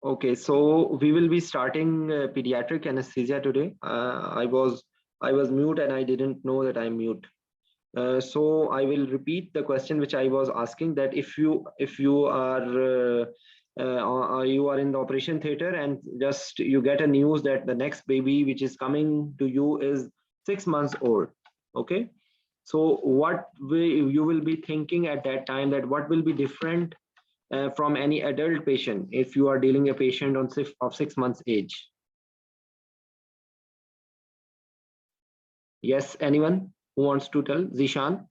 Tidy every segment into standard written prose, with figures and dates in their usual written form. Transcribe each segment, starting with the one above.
Okay, so we will be starting pediatric anesthesia today. I was mute and I didn't know that I'm mute. So I will repeat the question which I was asking, that if you are in the operation theater and just you get a news that the next baby which is coming to you is 6 months old. Okay, so you will be thinking at that time, that what will be different from any adult patient if you are dealing a patient of 6 months age? Yes, anyone who wants to tell? Zishan?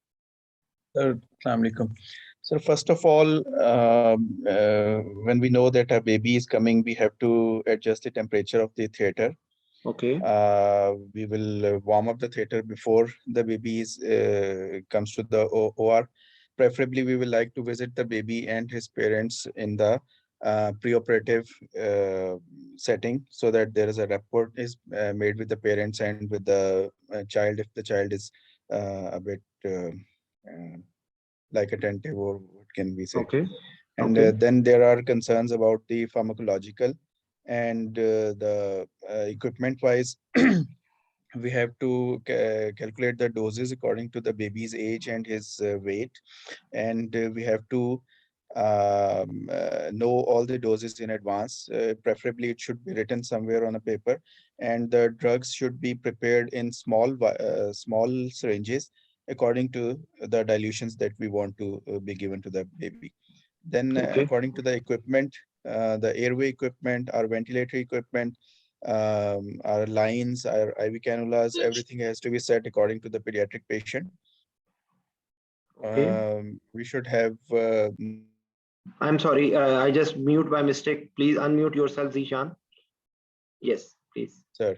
Assalamu alaikum. So first of all, when we know that a baby is coming, we have to adjust the temperature of the theater. Okay. We will warm up the theater before the baby comes to the OR. Preferably, we will like to visit the baby and his parents in the preoperative setting, so that there is a rapport is made with the parents and with the child, if the child is a bit like attentive, or what can we say. Okay. And Okay. then there are concerns about the pharmacological and the equipment wise. We have to calculate the doses according to the baby's age and his weight, and we have to know all the doses in advance. Preferably, it should be written somewhere on a paper, and the drugs should be prepared in small syringes according to the dilutions that we want to be given to the baby. Then, Okay. according to the equipment, the airway equipment, our ventilatory equipment, our lines, our IV cannulas, everything has to be set according to the pediatric patient. Okay. We should have I'm sorry, I just mute by mistake. Please unmute yourself, Zishan. Yes, please. sir.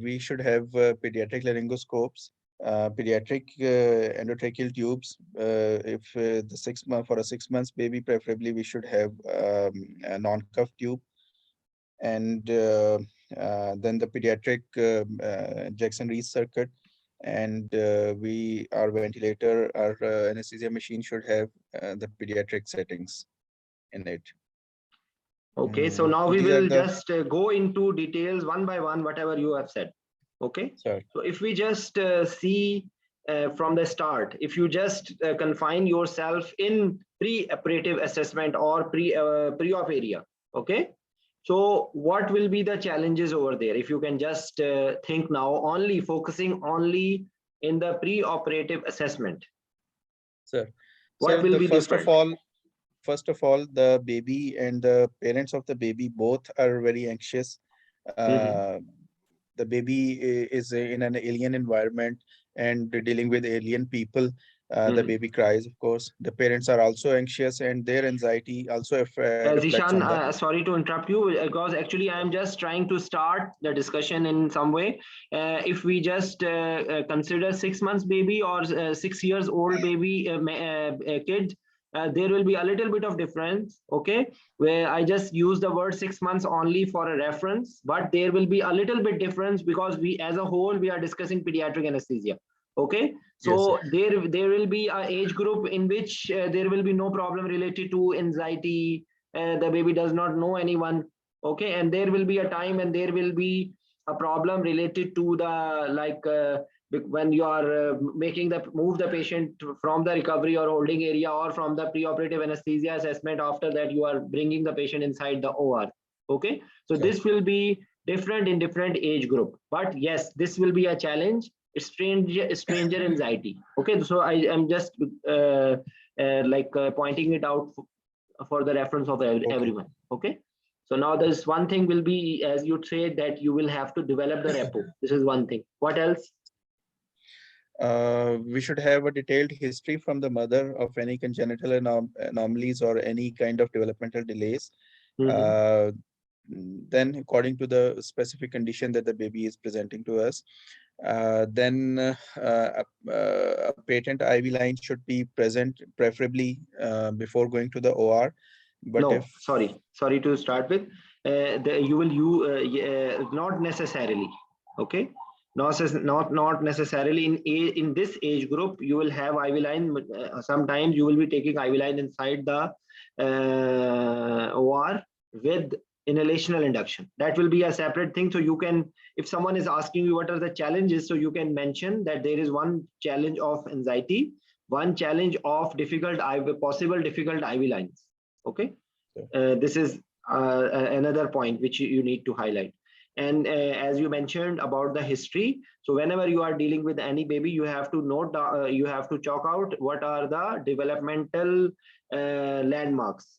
We should have pediatric laryngoscopes, pediatric endotracheal tubes. If the 6 month for a 6 months baby, preferably we should have a non-cuff tube, and then the pediatric Jackson Reese circuit, and our ventilator, our anesthesia machine should have the pediatric settings in it. Okay, so now we These are will the just go into details one by one, whatever you have said. Okay. Sure. So if we just see from the start, if you just confine yourself in pre-operative assessment or pre-op area, okay. So what will be the challenges over there? If you can just think now, only focusing only in the pre-operative assessment. Sir, What will be first different? of all, the baby and the parents of the baby both are very anxious. The baby is in an alien environment and dealing with alien people. The baby cries, of course. The parents are also anxious, and their anxiety also reflects Zishan, on the. sorry to interrupt you, because actually I am just trying to start the discussion in some way. If we just consider 6 months baby or 6 years old baby kid, there will be a little bit of difference, okay, where I just use the word 6 months only for a reference, but there will be a little bit difference because we as a whole we are discussing pediatric anesthesia. Okay, so Yes, there will be a age group in which there will be no problem related to anxiety. The baby does not know anyone. Okay, and there will be a time and there will be a problem related to the when you are making the move the patient from the recovery or holding area or from the preoperative anesthesia assessment. After that, you are bringing the patient inside the OR. Okay, so sure. this will be different in different age group, but yes, this will be a challenge. Stranger anxiety. Okay, so I am just pointing it out for the reference of everyone. Okay, so now there's one thing will be, as you say, that you will have to develop the repo. This is one thing. What else? We should have a detailed history from the mother of any congenital anomalies or any kind of developmental delays. Then, according to the specific condition that the baby is presenting to us, then a patent IV line should be present, preferably before going to the OR. But no, if sorry to start with, not necessarily. Okay, not necessarily in this age group you will have IV line. Sometimes you will be taking IV line inside the OR with inhalational induction. That will be a separate thing. So you can, if someone is asking you what are the challenges, so you can mention that there is one challenge of anxiety, one challenge of possible difficult IV lines. Okay. This is another point which you need to highlight. And as you mentioned about the history, so whenever you are dealing with any baby, you have to note, you have to chalk out what are the developmental landmarks,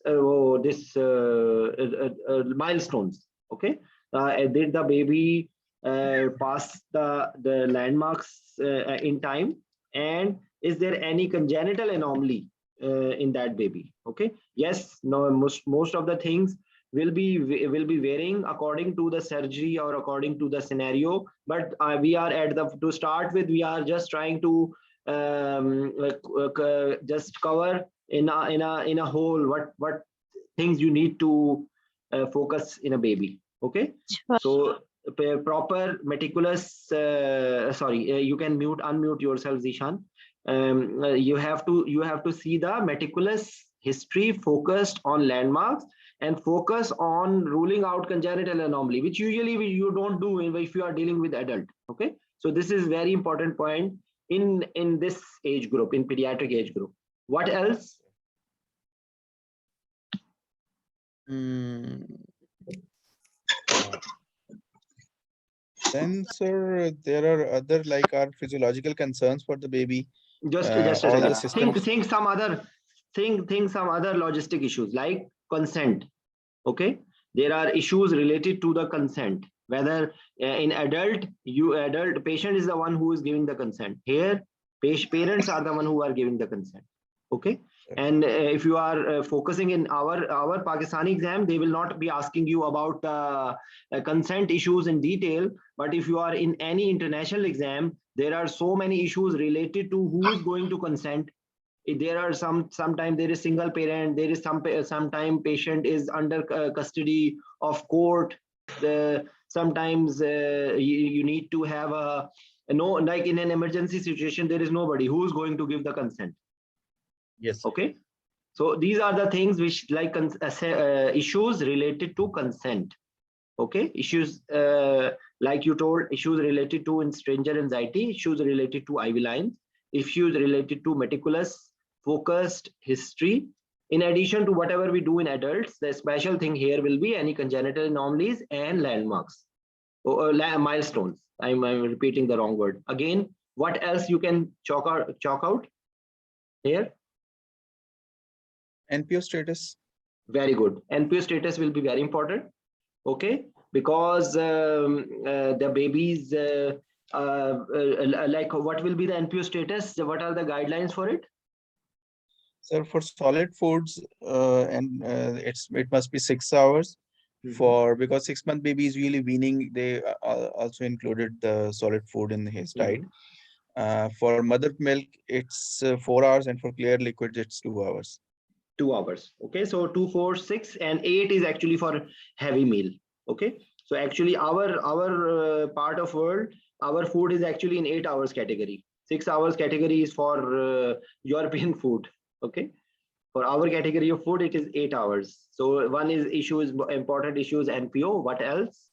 milestones. Okay, did the baby pass the landmarks in time, and is there any congenital anomaly in that baby? Okay, yes, no, most of the things will be varying according to the surgery or according to the scenario, but we are at the, to start with, we are just trying to just cover in a whole what things you need to focus in a baby. Okay, so proper meticulous sorry, you can unmute yourself, Zishan. You have to see the meticulous history focused on landmarks and focus on ruling out congenital anomaly, which usually you don't do if you are dealing with adult. Okay, so this is very important point in this age group, in pediatric age group. What else? Then, sir, there are other like our physiological concerns for the baby. Just a all the second. systems. Think some other logistic issues like consent. Okay, there are issues related to the consent, whether in adult patient is the one who is giving the consent. Here parents are the one who are giving the consent. Okay, and if you are focusing in our Pakistani exam, they will not be asking you about consent issues in detail, but if you are in any international exam, there are so many issues related to who is going to consent. There are sometimes there is single parent, there is sometime patient is under custody of court. Sometimes you need to have a like in an emergency situation, there is nobody who is going to give the consent. Yes. Okay, so these are the things which like issues related to consent. Okay, issues like you told, issues related to in stranger anxiety, issues related to IV lines, issues related to meticulous focused history. In addition to whatever we do in adults, the special thing here will be any congenital anomalies and landmarks or milestones. I'm repeating the wrong word again. What else you can chalk out here? NPO status. Very good. NPO status will be very important. Okay, because the babies like what will be the NPO status? What are the guidelines for it? So for solid foods, and it must be 6 hours. For because 6-month baby is really weaning, they also included the solid food in his diet. For mother milk, it's 4 hours, and for clear liquids, it's 2 hours. 2 hours. Okay, so 2, 4, 6, and 8 is actually for heavy meal. Okay, so actually our part of world, our food is actually in 8 hours category. 6 hours category is for European food. Okay, for our category of food, it is 8 hours. So one is important issues, NPO. What else?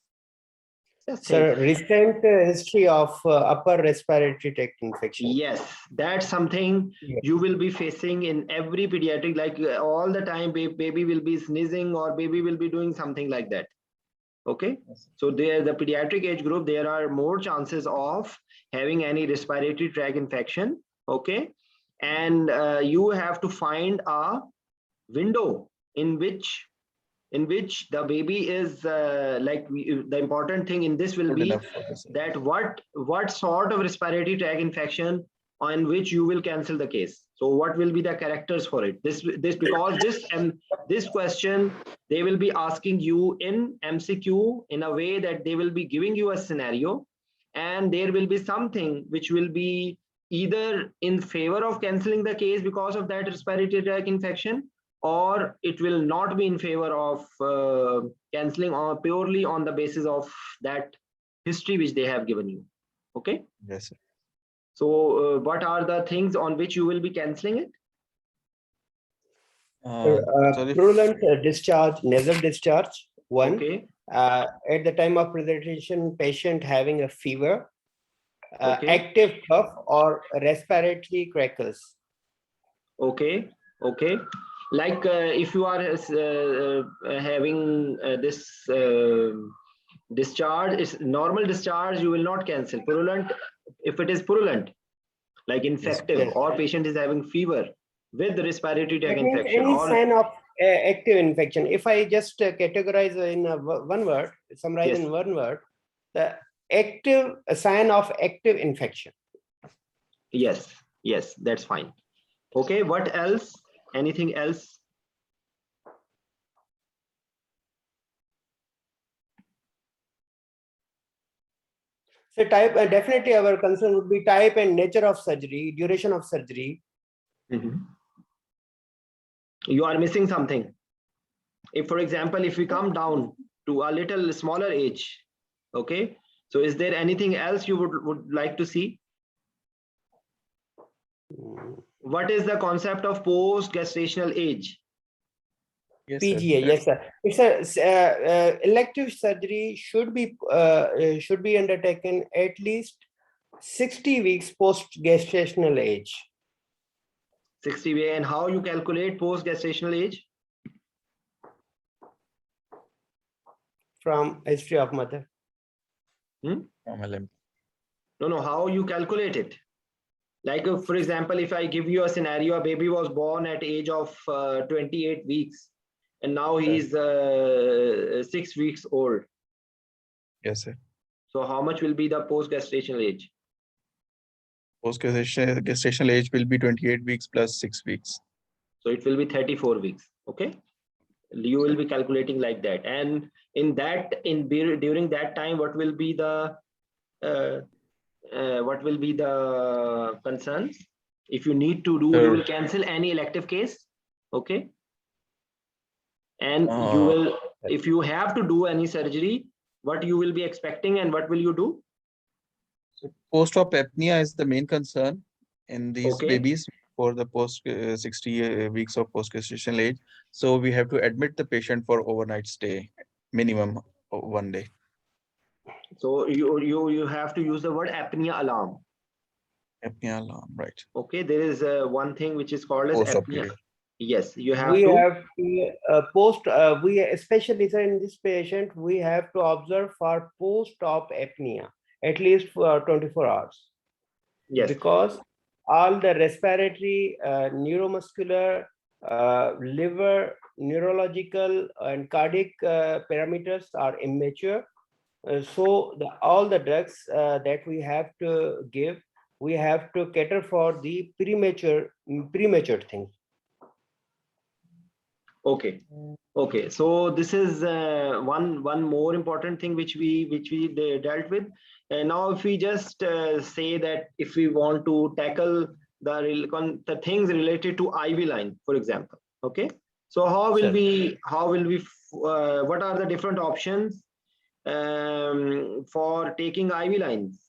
Sir, recent history of upper respiratory tract infection. Yes, that's something you will be facing in every pediatric, like all the time baby will be sneezing or baby will be doing something like that. Okay, so there, the pediatric age group, there are more chances of having any respiratory tract infection. Okay, and you have to find a window in which the baby is the important thing in this will be that what sort of respiratory tract infection on which you will cancel the case. So what will be the characters for it? This because this question they will be asking you in MCQ in a way that they will be giving you a scenario, and there will be something which will be either in favor of canceling the case because of that respiratory tract infection, or it will not be in favor of cancelling, or purely on the basis of that history which they have given you. Okay. Yes, sir. So what are the things on which you will be cancelling it? Sorry. Purulent discharge, nasal discharge, one. Okay. At the time of presentation, patient having a fever, Okay. active cough or respiratory crackles. Okay. Okay. Like if you are having this discharge, is normal discharge, you will not cancel. Purulent, if it is purulent, like infective, Yes. or patient is having fever with respiratory tract That means infection, any or sign of active infection. If I just categorize in one word, summarize yes, in one word, the active sign of active infection. yes, yes, that's fine. Okay, what else? Anything else? So type, definitely our concern would be type and nature of surgery, duration of surgery. You are missing something. If, for example, if we come down to a little smaller age, okay, so is there anything else you would like to see? What is the concept of post-gestational age? Yes, PGA, sir. yes, sir. It's a elective surgery should be undertaken at least 60 weeks post gestational age. 60 weeks, and how you calculate post-gestational age? From history of mother. No, how you calculate it? Like, for example, if I give you a scenario, a baby was born at age of 28 weeks, and now he's 6 weeks old. Yes, sir. So how much will be the post-gestational age? Post-gestational age will be 28 weeks plus 6 weeks. So it will be 34 weeks. Okay. You will be calculating like that. And during that time, what will be the concerns? If you need to do, you will cancel any elective case. Okay. And you will, if you have to do any surgery, what you will be expecting and what will you do? So post-op apnea is the main concern in these babies for the post 60 weeks of post-gestational age. So we have to admit the patient for overnight stay, minimum 1 day. So you have to use the word apnea alarm. Apnea alarm, right? Okay, there is one thing which is called as Post-op apnea. period. Yes, you have We to. have to we especially sir, in this patient we have to observe for post-op apnea at least for 24 hours. Yes, because all the respiratory, neuromuscular, liver, neurological, and cardiac parameters are immature. So all the drugs that we have to give, we have to cater for the premature things. Okay. Okay. So this is one more important thing which we dealt with. And now if we just say that if we want to tackle the things related to IV line, for example. Okay. So how will we what are the different options for taking IV lines?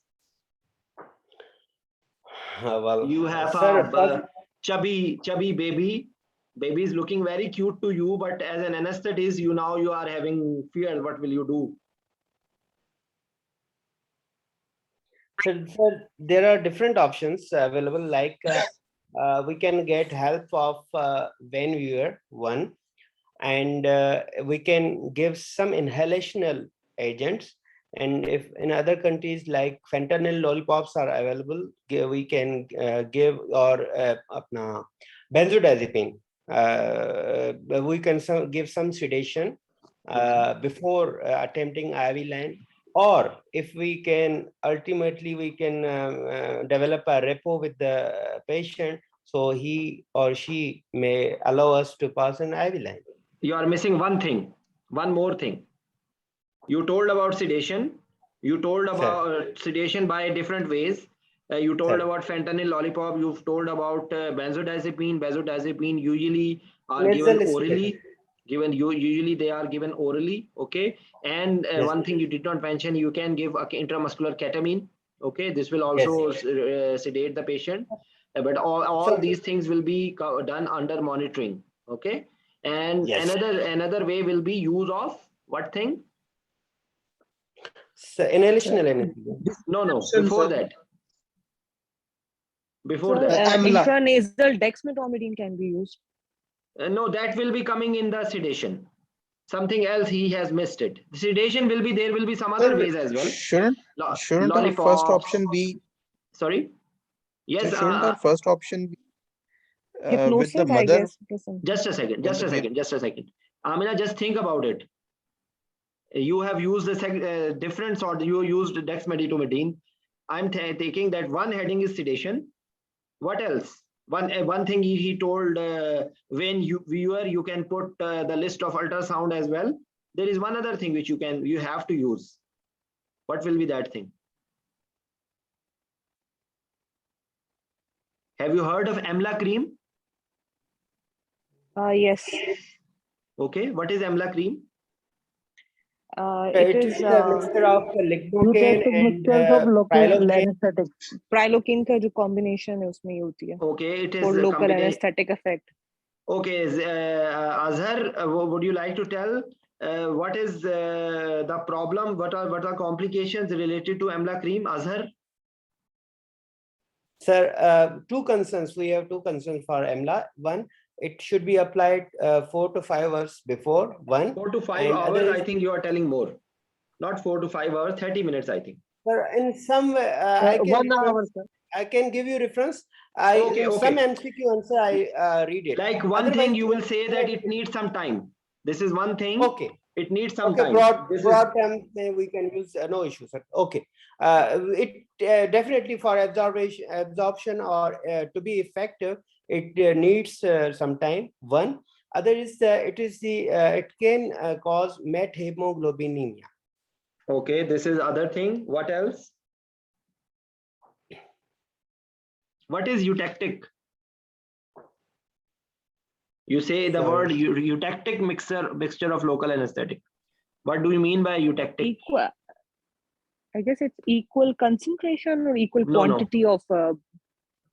Well, You have a chubby baby. Baby is looking very cute to you, but as an anesthetist, you are having fear. What will you do? So there are different options available. Like we can get help of vein viewer one, and we can give some inhalational agents. And if in other countries like fentanyl lollipops are available, we can give or benzodiazepine. We can give some sedation before attempting IV line. Or if we can, ultimately we can develop a rapport with the patient, so he or she may allow us to pass an IV line. You are missing one thing, one more thing. You told about sedation. You told about sedation by different ways. You told about fentanyl lollipop. You've told about benzodiazepine. Benzodiazepine usually are given orally. Usually they are given orally. Okay. And one thing you did not mention, you can give intramuscular ketamine. Okay. This will also sedate the patient. But all these things will be done under monitoring. Okay. And Yes. another way will be use of what thing? So inhalational anesthesia. No, before that. Before Sir, that. Amla. intranasal dexmedetomidine can be used. No, that will be coming in the sedation. Something else he has missed it. The sedation will be, there will be some other ways as well. Shouldn't our first Lollipops. option be? Sorry. Yes. Shouldn't our first option be with the Hypnosis, I mother? guess. Just a second. Amina, just think about it. You have used the different sort. You used dexmedetomidine. I'm taking that one heading is sedation. What else? One thing he told, when you can put the list of ultrasound as well. There is one other thing which you have to use. What will be that thing? Have you heard of Amla Cream? Yes. Okay, what is Amla Cream? It is a mixture of lidocaine Eutectic and mixtures of local prilocaine. anesthetic. प्राइलोकिन का जो combination है उसमें होती है Okay, it is for local combination. anesthetic effect. Okay, Azhar, would you like to tell what is the problem? What are complications related to Amla Cream, Azhar? Sir, two concerns. We have two concerns for Amla. One, it should be applied 4 to 5 hours before. 4 to 5 hours. I think you are telling more. Not 4 to 5 hours. 30 minutes. I think. Sir, in some way, I can 1 hour, sir. I can give you reference. Okay. Some MCQ answer I read it. Like one thing you will say that it needs some time. This is one thing. Okay. It needs some Okay, time. broad term we can use, no issue, sir. Okay. It definitely for absorption or to be effective, it needs some time. One. Other is it can cause methemoglobinemia. Okay, this is other thing. What else? What is eutectic? You say the word eutectic mixture of local anesthetic. What do you mean by eutectic? Equal. I guess it's equal concentration or equal quantity of.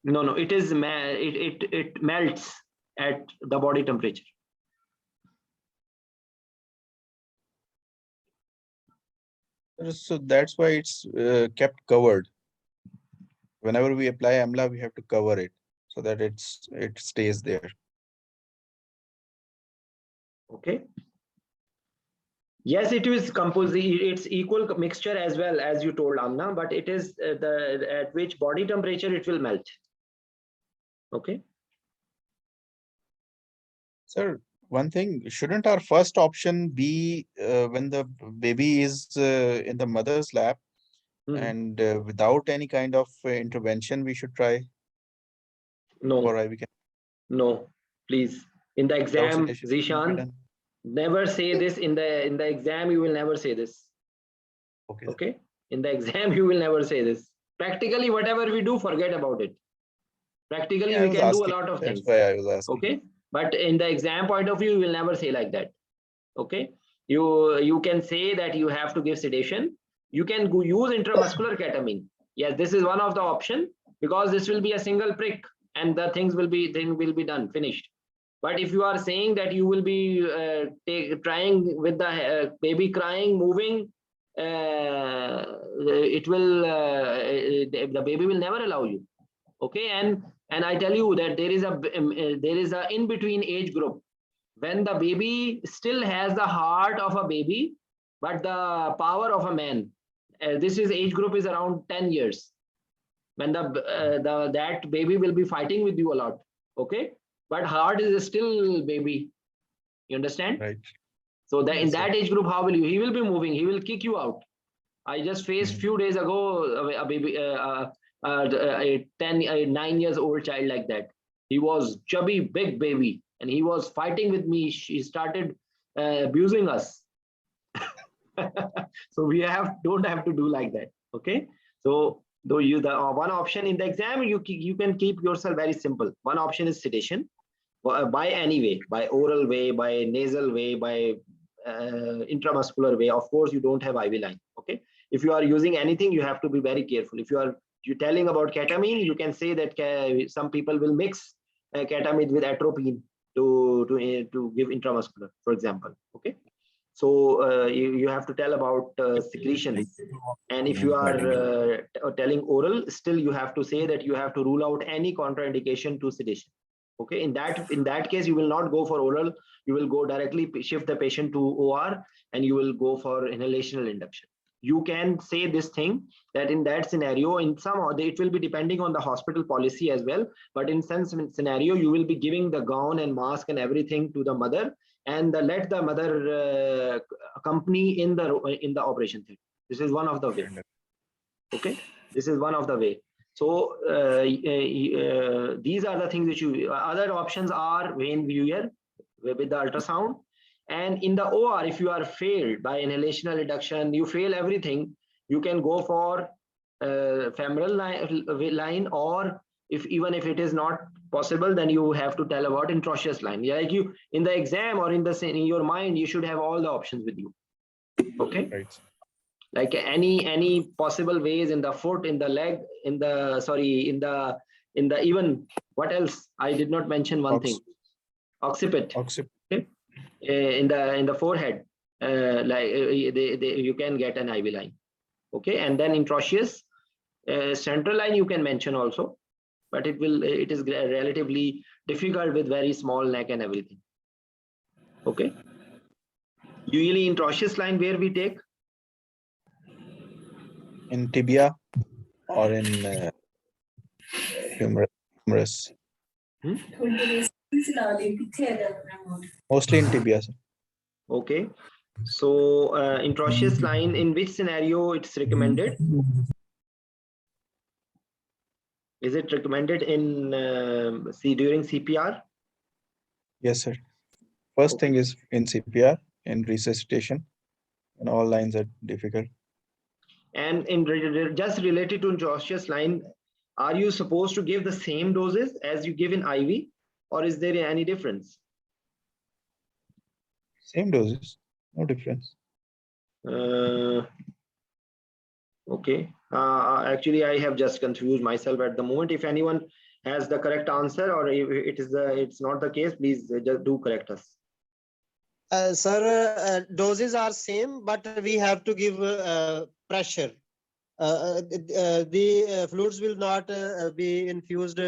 No. It is it melts at the body temperature. So that's why it's kept covered. Whenever we apply Amla, we have to cover it so that it stays there. Okay. Yes, it is composite. It's equal mixture as well as you told, Amna, but it is at which body temperature it will melt. Okay. Sir, one thing, shouldn't our first option be when the baby is in the mother's lap and without any kind of intervention, we should try? No. Or we can. No, please. In the exam, Zishan, never say this in the exam. You will never say this. Okay. Okay. In the exam, you will never say this. Practically, whatever we do, forget about it. Practically, we can do a lot of things. That's why I was asking. Okay. But in the exam point of view, you will never say like that. Okay. You can say that you have to give sedation. You can use intramuscular ketamine. Yes, this is one of the option because this will be a single prick and the things will be done, finished. But if you are saying that you will be trying with the baby crying, moving, it will the baby will never allow you. Okay, and I tell you that there is a in between age group when the baby still has the heart of a baby but the power of a man. This is age group is around 10 years when that baby will be fighting with you a lot. Okay, but heart is still baby. You understand? Right. So that in that age group, how will you? He will be moving. He will kick you out. I just faced few days ago a baby, a 9 years old child like that. He was chubby, big baby, and he was fighting with me. She started abusing us. So we don't have to do like that. Okay. So though you the one option in the exam, you can keep yourself very simple. One option is sedation by any way, by oral way, by nasal way, by intramuscular way. Of course, you don't have IV line. Okay. If you are using anything, you have to be very careful. If you're telling about ketamine, you can say that some people will mix ketamine with atropine. to give intramuscular, for example. Okay, so you have to tell about secretion, and if you are telling oral, still you have to say that you have to rule out any contraindication to sedation. Okay, in that case, you will not go for oral. You will go directly shift the patient to OR, and you will go for inhalational induction. You can say this thing that in that scenario, in some it will be depending on the hospital policy as well. But in some scenario, you will be giving the gown and mask and everything to the mother, and let the mother accompany in the operation theater. This is one of the way. Okay, this is one of the way. So these are the things which you. Other options are vein viewer with the ultrasound. And in the OR, if you are failed by inhalational reduction, you fail everything, you can go for femoral line, or even if it is not possible, then you have to tell about intraosseous line. Like you in the exam or in your mind, you should have all the options with you. Okay. Right. Like any possible ways in the foot, in the leg, in the even what else? I did not mention one thing. Occiput. Okay. In the forehead, you can get an IV line. Okay, and then intraosseous central line you can mention also, but it is relatively difficult with very small neck and everything. Okay, usually intraosseous line where we take in tibia or in humerus. Mostly in tibia. Okay, so intraosseous line, in which scenario it's recommended? Is it recommended in during CPR? Yes, sir. First thing is in CPR, in resuscitation, and all lines are difficult. And in just related to intraosseous line, are you supposed to give the same doses as you give in IV, or is there any difference? Same doses, no difference. Okay. Actually, I have just confused myself at the moment. If anyone has the correct answer, or if it's not the case, please just do correct us. Sir, doses are same, but we have to give pressure. The fluids will not be infused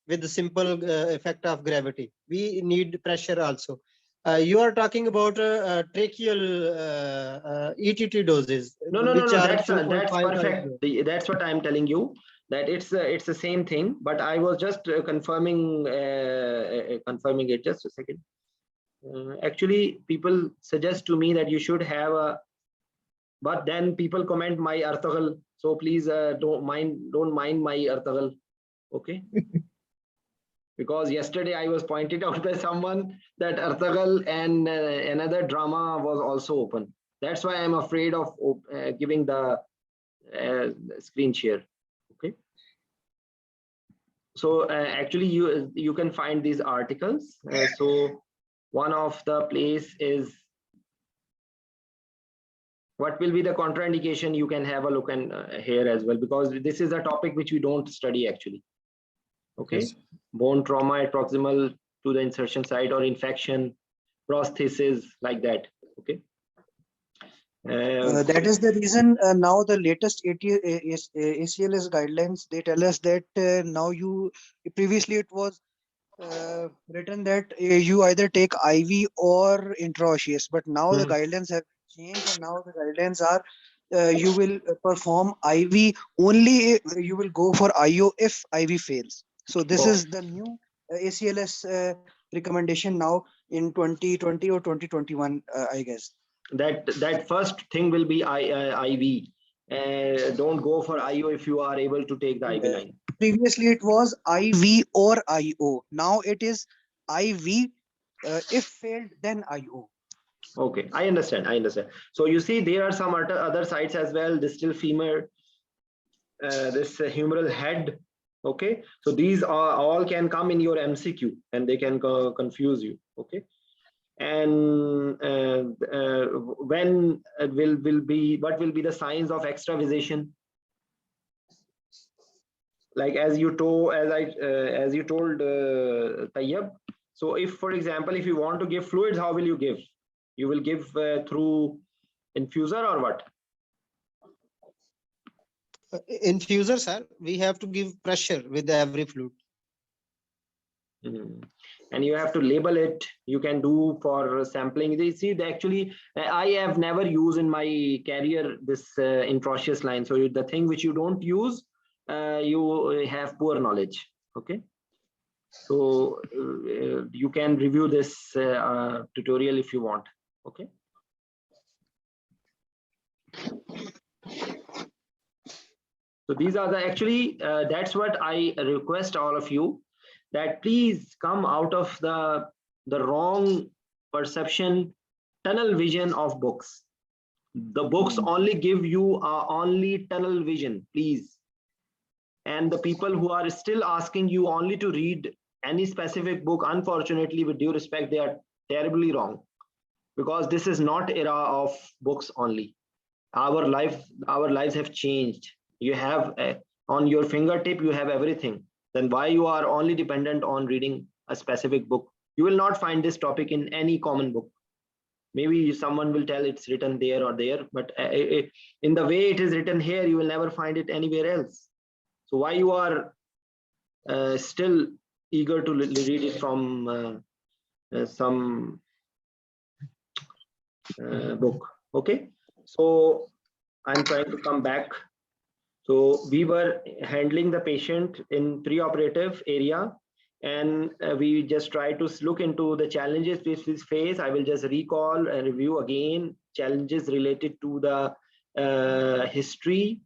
with the simple effect of gravity. We need pressure also. You are talking about tracheal ETT doses. No. That's perfect. That's what I'm telling you. That it's the same thing. But I was just confirming it. Just a second. Actually, people suggest to me that you should have a. But then people comment my article. So please don't mind my article. Okay. Because yesterday I was pointed out by someone that article and another drama was also open. That's why I'm afraid of giving the screen share. Okay. So actually you can find these articles. So one of the place is what will be the contraindication. You can have a look and here as well, because this is a topic which we don't study actually. Okay. Yes. Bone trauma at proximal to the insertion site, or infection, prosthesis, like that. Okay. That is the reason now the latest ACLS guidelines, they tell us that now previously it was written that you either take IV or intraosseous, but now the guidelines have changed, and now the guidelines are you will perform IV only. You will go for IO if IV fails. So this is the new ACLS recommendation now in 2020 or 2021, I guess. That first thing will be IV. Don't go for IO if you are able to take the IV line. Previously it was IV or IO. Now it is IV. If failed, then IO. Okay, I understand. So you see, there are some other sites as well. Distal femur, this humeral head. Okay, so these are all can come in your MCQ, and they can confuse you. Okay, and when what will be the signs of extravasation? Like as you told Tayyab, So if, for example, if you want to give fluids, how will you give? You will give through infuser or what? Infuser, sir, we have to give pressure with every fluid. And you have to label it. You can do for sampling. They see, actually, I have never used in my career this intraosseous line. So the thing which you don't use, you have poor knowledge. Okay. So you can review this tutorial if you want. Okay. So these are the, actually, that's what I request all of you, that please come out of the wrong perception, tunnel vision of books. The books only give you only tunnel vision, please. And the people who are still asking you only to read any specific book, unfortunately, with due respect, they are terribly wrong, because this is not era of books only. Our lives have changed. You have on your fingertip, you have everything. Then why you are only dependent on reading a specific book? You will not find this topic in any common book. Maybe someone will tell it's written there or there, but in the way it is written here, you will never find it anywhere else. So why you are still eager to read it from some book? Okay, so I'm trying to come back. So we were handling the patient in preoperative area, and we just try to look into the challenges we face. I will just recall and review again challenges related to the history,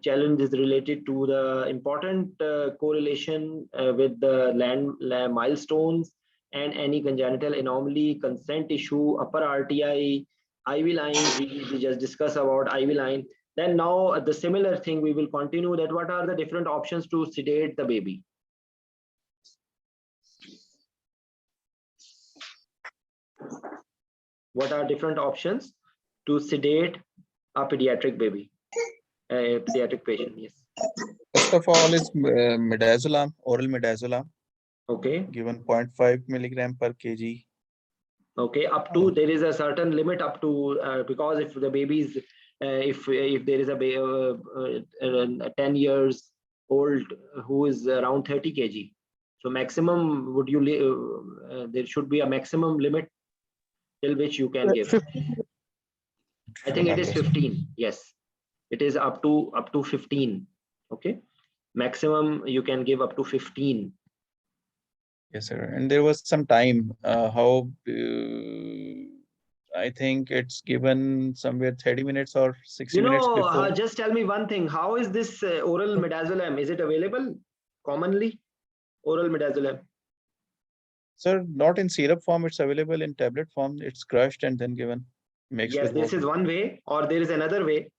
challenges related to the important correlation with the land milestones and any congenital anomaly, consent issue, upper RTI, IV line. We just discuss about IV line. Then now the similar thing we will continue, that what are the different options to sedate the baby. What are different options to sedate a pediatric baby, a pediatric patient? Yes. First of all is midazolam, oral midazolam. Okay. Given 0.5 milligram per kg. Okay, up to, there is a certain limit up to, because if the baby is, if there is a 10 years old who is around 30 kg, so maximum would you, there should be a maximum limit till which you can give. I think it is 15. Yes, it is up to 15. Okay, maximum you can give up to 15. Yes, sir. And there was some time, how I think it's given somewhere 30 minutes or 60 minutes before. Just tell me one thing. How is this oral midazolam? Is it available commonly? Oral midazolam? Sir, not in syrup form. It's available in tablet form. It's crushed and then given. Mixed Yes, with this water. is one way, or there is another way.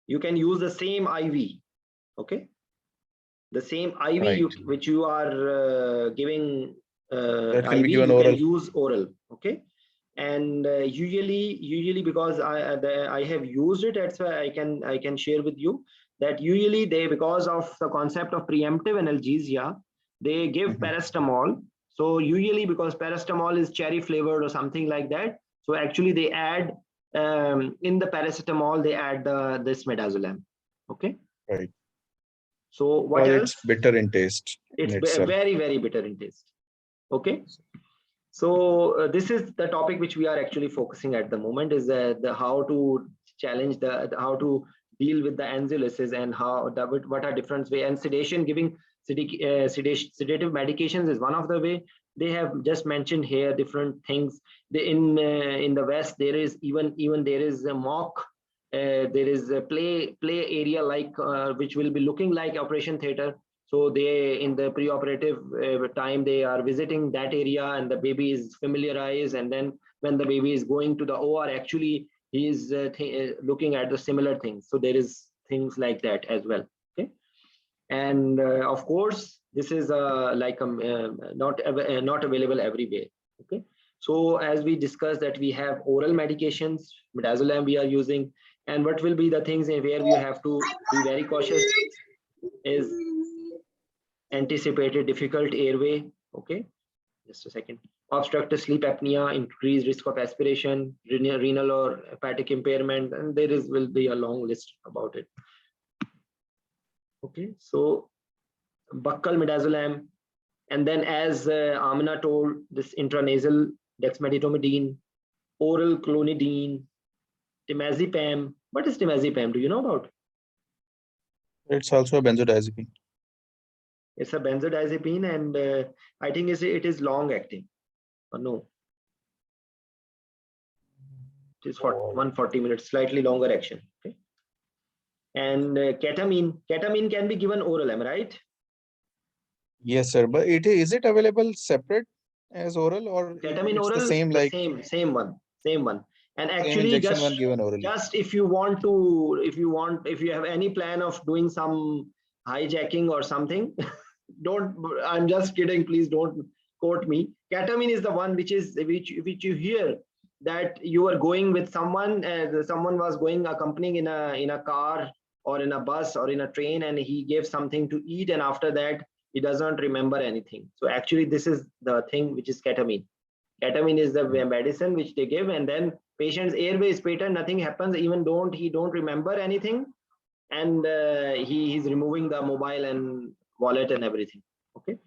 You can use the same IV. Okay. The same IV Right. which you are giving That can IV, be given you oral. can use oral. Okay. And usually because I have used it, that's why I can share with you that usually they, because of the concept of preemptive analgesia, they give paracetamol. So usually because paracetamol is cherry flavored or something like that, so actually they add in the paracetamol they add this midazolam. Okay. Right. So what else? It's bitter in taste. It's very, very bitter in taste. Okay. So this is the topic which we are actually focusing at the moment, is the how to challenge how to deal with the anxiolysis and how what are different way, and sedation, giving sedative medications is one of the way. They have just mentioned here different things. In the West there is even there is a mock. There is a play area like which will be looking like operation theater. So they, in the preoperative time, they are visiting that area and the baby is familiarized. And then when the baby is going to the OR, actually he is looking at the similar things. So there is things like that as well. Okay. And of course, this is like not available everywhere. Okay. So as we discussed that we have oral medications, midazolam we are using, and what will be the things where you have to be very cautious is anticipated difficult airway. Okay, just a second. Obstructive sleep apnea, increased risk of aspiration, renal or hepatic impairment, and will be a long list about it. Okay, so buccal midazolam, and then as Amna told, this intranasal dexmedetomidine, oral clonidine, temazepam. What is temazepam? Do you know about? It's also a benzodiazepine. It's a benzodiazepine, and I think it is long acting. Or no? It is for 140 minutes, slightly longer action. Okay. And ketamine can be given oral, am I right? Yes, sir. But is it available separate as oral, or Ketamine it's oral, the same like same one. And same actually, injection one given orally? just if you have any plan of doing some hijacking or something, I'm just kidding. Please don't quote me. Ketamine is the one which you hear that you are going with someone. Someone was going accompanying in a car or in a bus or in a train, and he gave something to eat, and after that he doesn't remember anything. So actually, this is the thing which is ketamine. Ketamine is the medicine which they give, and then patient's airway is patent, nothing happens, even he don't remember anything, and he's removing the mobile and wallet and everything. Okay.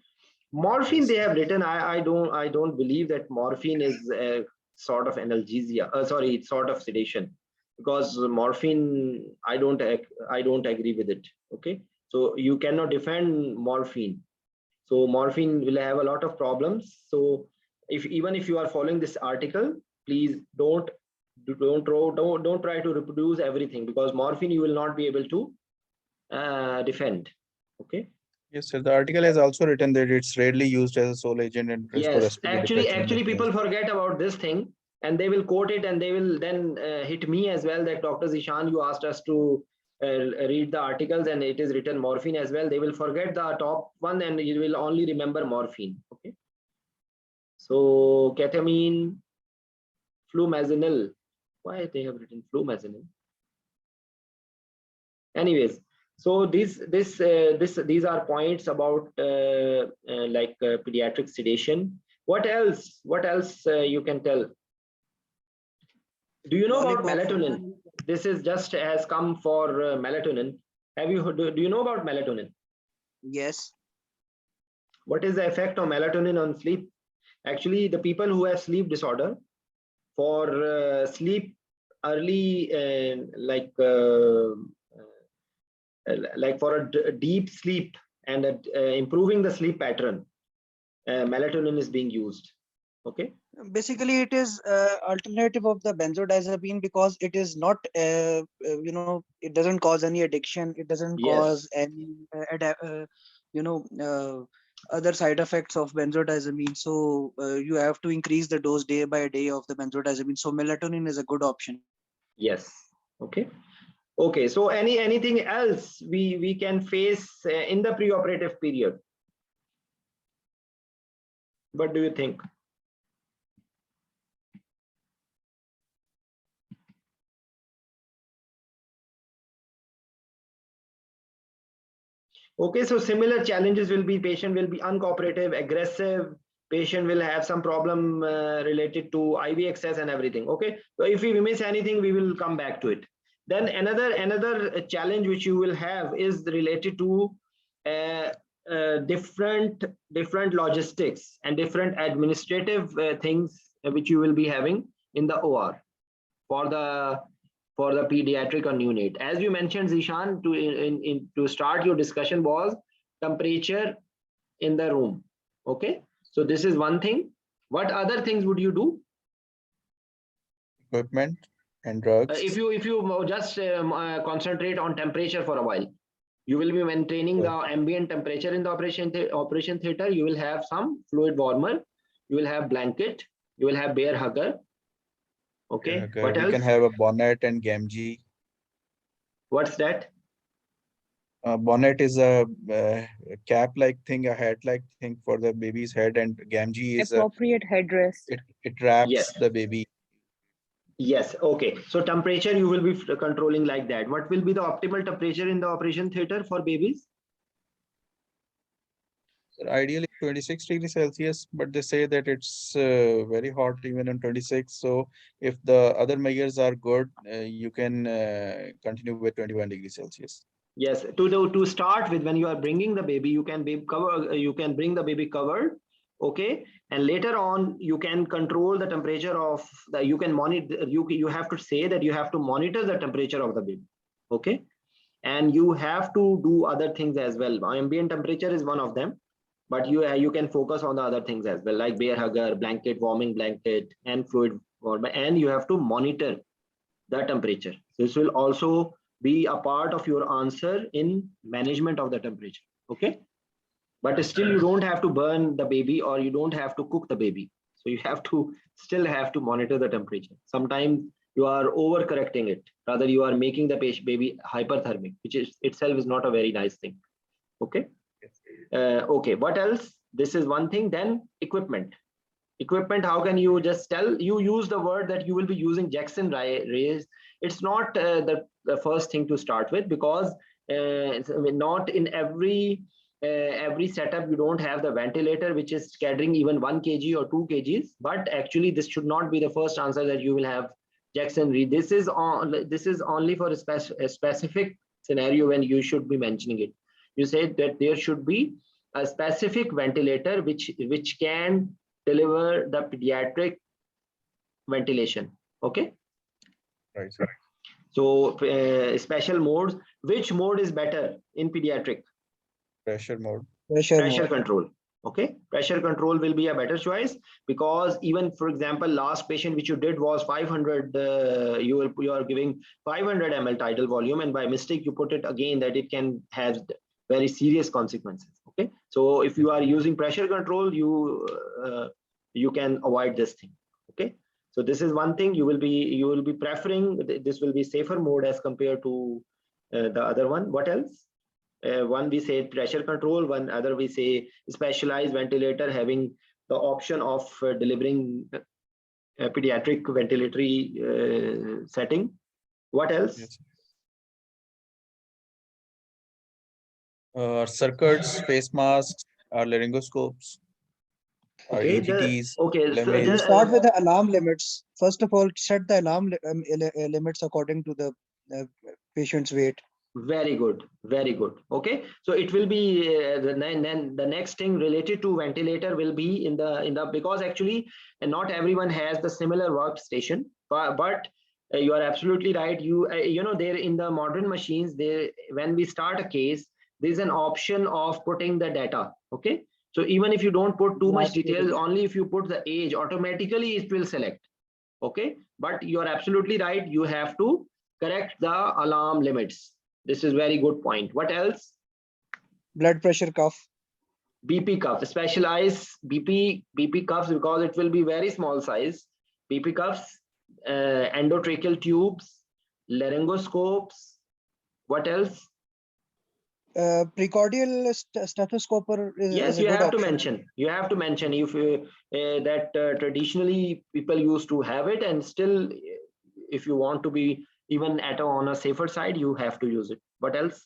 Morphine, they have written, I don't believe that morphine is a sort of analgesia, it's sort of sedation, because morphine, I don't agree with it. Okay, so you cannot defend morphine. So morphine will have a lot of problems. So even if you are following this article, please don't try to reproduce everything, because morphine you will not be able to defend. Okay. Yes, sir. The article has also written that it's rarely used as a sole agent and Yes, actually people forget about this thing, and they will quote it, and they will then hit me as well that Dr. Zishan, you asked us to read the articles and it is written morphine as well. They will forget the top one and you will only remember morphine. Okay. So ketamine, flumazenil. Why they have written flumazenil? Anyways, so these are points about pediatric sedation. What else you can tell? Do you know about melatonin? This is just has come for melatonin. Do you know about melatonin? Yes. What is the effect of melatonin on sleep? Actually, the people who have sleep disorder, for sleep early, for a deep sleep and improving the sleep pattern, melatonin is being used. Okay. Basically, it is alternative of the benzodiazepine, because it is not, it doesn't cause any addiction. It doesn't cause any, other side effects of benzodiazepine. So you have to increase the dose day by day of the benzodiazepine. So melatonin is a good option. Yes. Okay. Okay. So anything else we can face in the preoperative period? What do you think? Okay, so similar challenges will be, patient will be uncooperative, aggressive, patient will have some problem related to IV access and everything. Okay, so if we miss anything, we will come back to it. Then another challenge which you will have is related to different logistics and different administrative things which you will be having in the OR for the pediatric or neonate. As you mentioned, Zishan, to start your discussion was temperature in the room. Okay, so this is one thing. What other things would you do? Equipment and drugs. If you just concentrate on temperature for a while, you will be maintaining the ambient temperature in the operation theater. You will have some fluid warmer. You will have blanket. You will have bear hugger. Okay. Yeah, what else? You can have a bonnet and gamgee. What's that? Bonnet is a cap-like thing, a hat-like thing for the baby's head, and gamgee is appropriate headdress. It wraps the baby. Yes. Okay. So temperature you will be controlling like that. What will be the optimal temperature in the operation theater for babies? Ideally 26 degrees Celsius, but they say that it's very hot even on 26. So if the other measures are good, you can continue with 21 degrees Celsius. Yes, to start with, when you are bringing the baby, you can you can bring the baby covered, okay, and later on you can control the temperature of the, you can monitor, you have to say that you have to monitor the temperature of the baby, okay, and you have to do other things as well. Ambient temperature is one of them, but you can focus on the other things as well, like bear hugger, blanket, warming blanket, and fluid warmer, and you have to monitor the temperature. This will also be a part of your answer in management of the temperature, okay, but still you don't have to burn the baby or you don't have to cook the baby, so you have to still have to monitor the temperature. Sometimes you are overcorrecting it, rather you are making the baby hyperthermic, which is itself is not a very nice thing, okay. Okay, what else? This is one thing. Then equipment, how can you just tell, you use the word that you will be using Jackson rays. It's not the first thing to start with, because not in every setup you don't have the ventilator which is carrying even 1 kg or 2 kgs, but actually this should not be the first answer that you will have Jackson read. This is only for a specific scenario when you should be mentioning it. You said that there should be a specific ventilator which can deliver the pediatric ventilation, okay. Right. So special modes, which mode is better in pediatric? Pressure mode. Pressure control, okay. Pressure control will be a better choice, because even, for example, last patient which you did was 500, you are giving 500 ml tidal volume, and by mistake you put it again, that it can have very serious consequences, okay. So if you are using pressure control, you can avoid this thing, okay. So this is one thing you will be preferring. This will be safer mode as compared to the other one. What else? One we say pressure control, one other we say specialized ventilator having the option of delivering a pediatric ventilatory setting. What else? Yes. Circuits, face masks, laryngoscopes, Okay, ETTs, okay. So You start with the alarm limits. First of all, set the alarm limits according to the patient's weight. very good, very good. Okay, so it will be then the next thing related to ventilator will be in the because actually not everyone has the similar workstation, but you are absolutely right. You know, there in the modern machines, there when we start a case, there's an option of putting the data, okay. So even if you don't put too much details, only if you put the age, automatically it will select, okay. But you are absolutely right, you have to correct the alarm limits. This is very good point. What else? Blood pressure cuff. BP cuff, specialized BP cuffs, because it will be very small size. BP cuffs, endotracheal tubes, laryngoscopes. What else? Precordial stethoscope Yes, is a you good have to option. mention. You have to mention if that traditionally people used to have it, and still, if you want to be even on a safer side, you have to use it. What else?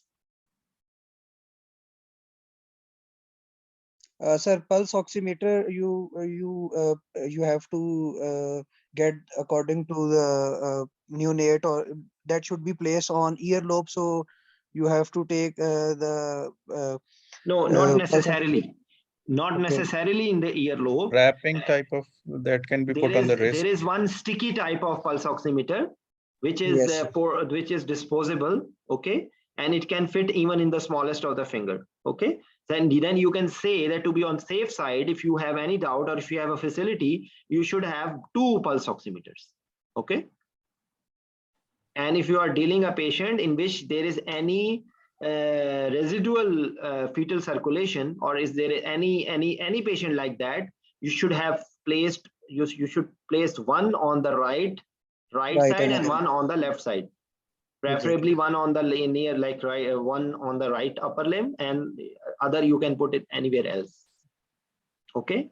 Sir, pulse oximeter, you have to get according to the neonate, or that should be placed on earlobe. So you have to take the No, not pulse necessarily. Not okay. necessarily in the earlobe. Wrapping type of that can be put on the wrist. There is one sticky type of pulse oximeter, which is Yes. which is disposable, okay, and it can fit even in the smallest of the finger, okay. Then you can say that to be on safe side, if you have any doubt or if you have a facility, you should have 2 pulse oximeters, okay. And if you are dealing a patient in which there is any residual fetal circulation, or is there any patient like that, you should have placed you should place one on the right side and one on the left side, preferably one on the near, like one on the right upper limb, and other you can put it anywhere else, okay.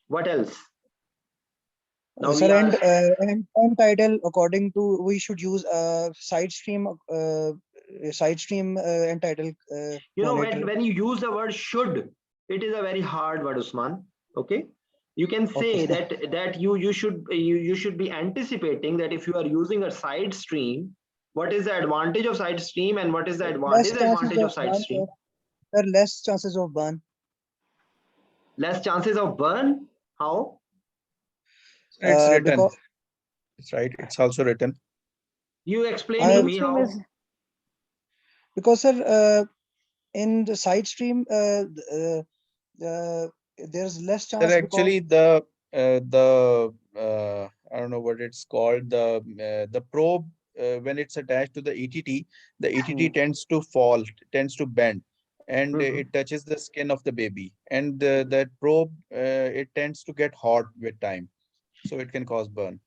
What else? Now Sir, we are and tidal, according to, we should use side stream side stream and tidal You know, monitor. when you use the word should, it is a very hard word, Usman. Okay. You can say Okay. that you should be anticipating that if you are using a side stream, what is the advantage of side stream and what is the Less chances disadvantage of of side burn, stream? sir. Less chances of burn. Less chances of burn. How? It's written. Because It's right. It's also written. You explain to me Mainstream how. is because sir, in the side stream, there's less Sir, chance actually, because I don't know what it's called. The probe when it's attached to the ETT, the ETT tends to fall, tends to bend, and Mhm. it touches the skin of the baby. And that probe, it tends to get hot with time, so it can cause burn.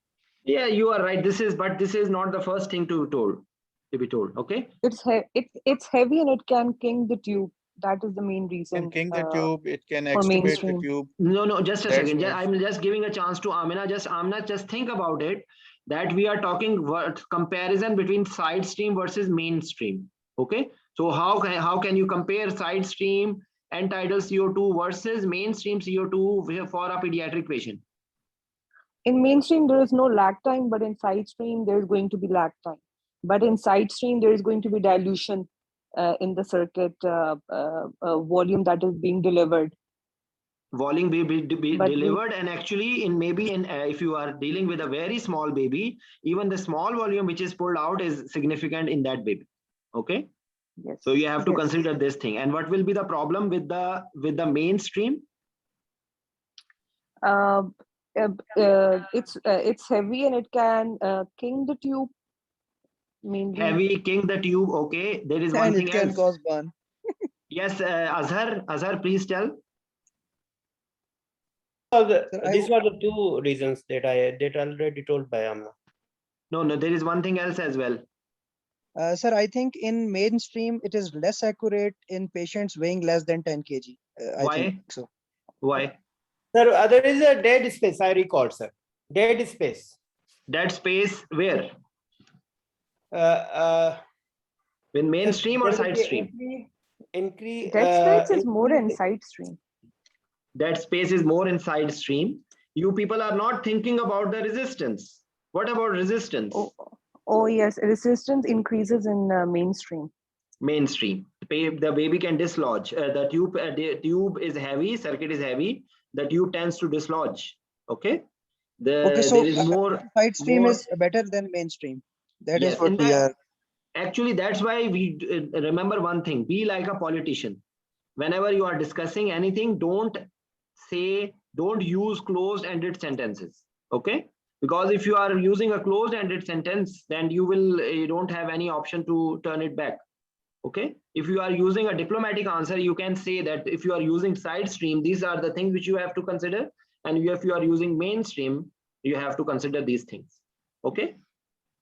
Yeah, you are right. But this is not the first thing to be told. Okay. it's heavy and it can king the tube. That is the main It can reason king the tube. It can for extubate the mainstream. tube. No, just a That's second. why. I'm just giving a chance to Amina. Just think about it. That we are talking comparison between side stream versus mainstream. Okay. So how can you compare side stream and tidal CO2 versus mainstream CO2 for a pediatric patient? In mainstream, there is no lag time, but in side stream, there is going to be lag time. But in side stream, there is going to be dilution in the circuit volume that is being delivered. Volume be But delivered, and actually in if you are dealing with a very small baby, even the small volume which is pulled out is significant in that baby. Okay. yes, So you have to yes. consider this thing. And what will be the problem with the mainstream? It's heavy and it can king the tube. Mainly. Heavy king the tube. Okay. There is one and it thing can else. cause burn. Yes, Azhar, please tell. Sir, These were the two reasons that I already told by Amna. No, there is one thing else as well. Sir, I think in mainstream it is less accurate in patients weighing less than 10 kg. I Why? think so. Why? Sir, there is a dead space, I recall, sir. Dead space. That space where? Uh, In mainstream or there will side be stream? Dead space is more in side stream. That space is more in side stream. You people are not thinking about the resistance. What about resistance? Oh yes, resistance increases in mainstream. Mainstream. The baby can dislodge. The tube is heavy, circuit is heavy. The tube tends to dislodge. Okay. Okay, so There is more. side stream is better than mainstream. That is Yes, what in we are. fact, actually, that's why we remember one thing: be like a politician. Whenever you are discussing anything, don't use closed-ended sentences. Okay, because if you are using a closed-ended sentence, then you don't have any option to turn it back. Okay, if you are using a diplomatic answer, you can say that if you are using side stream, these are the things which you have to consider, and if you are using mainstream, you have to consider these things. Okay,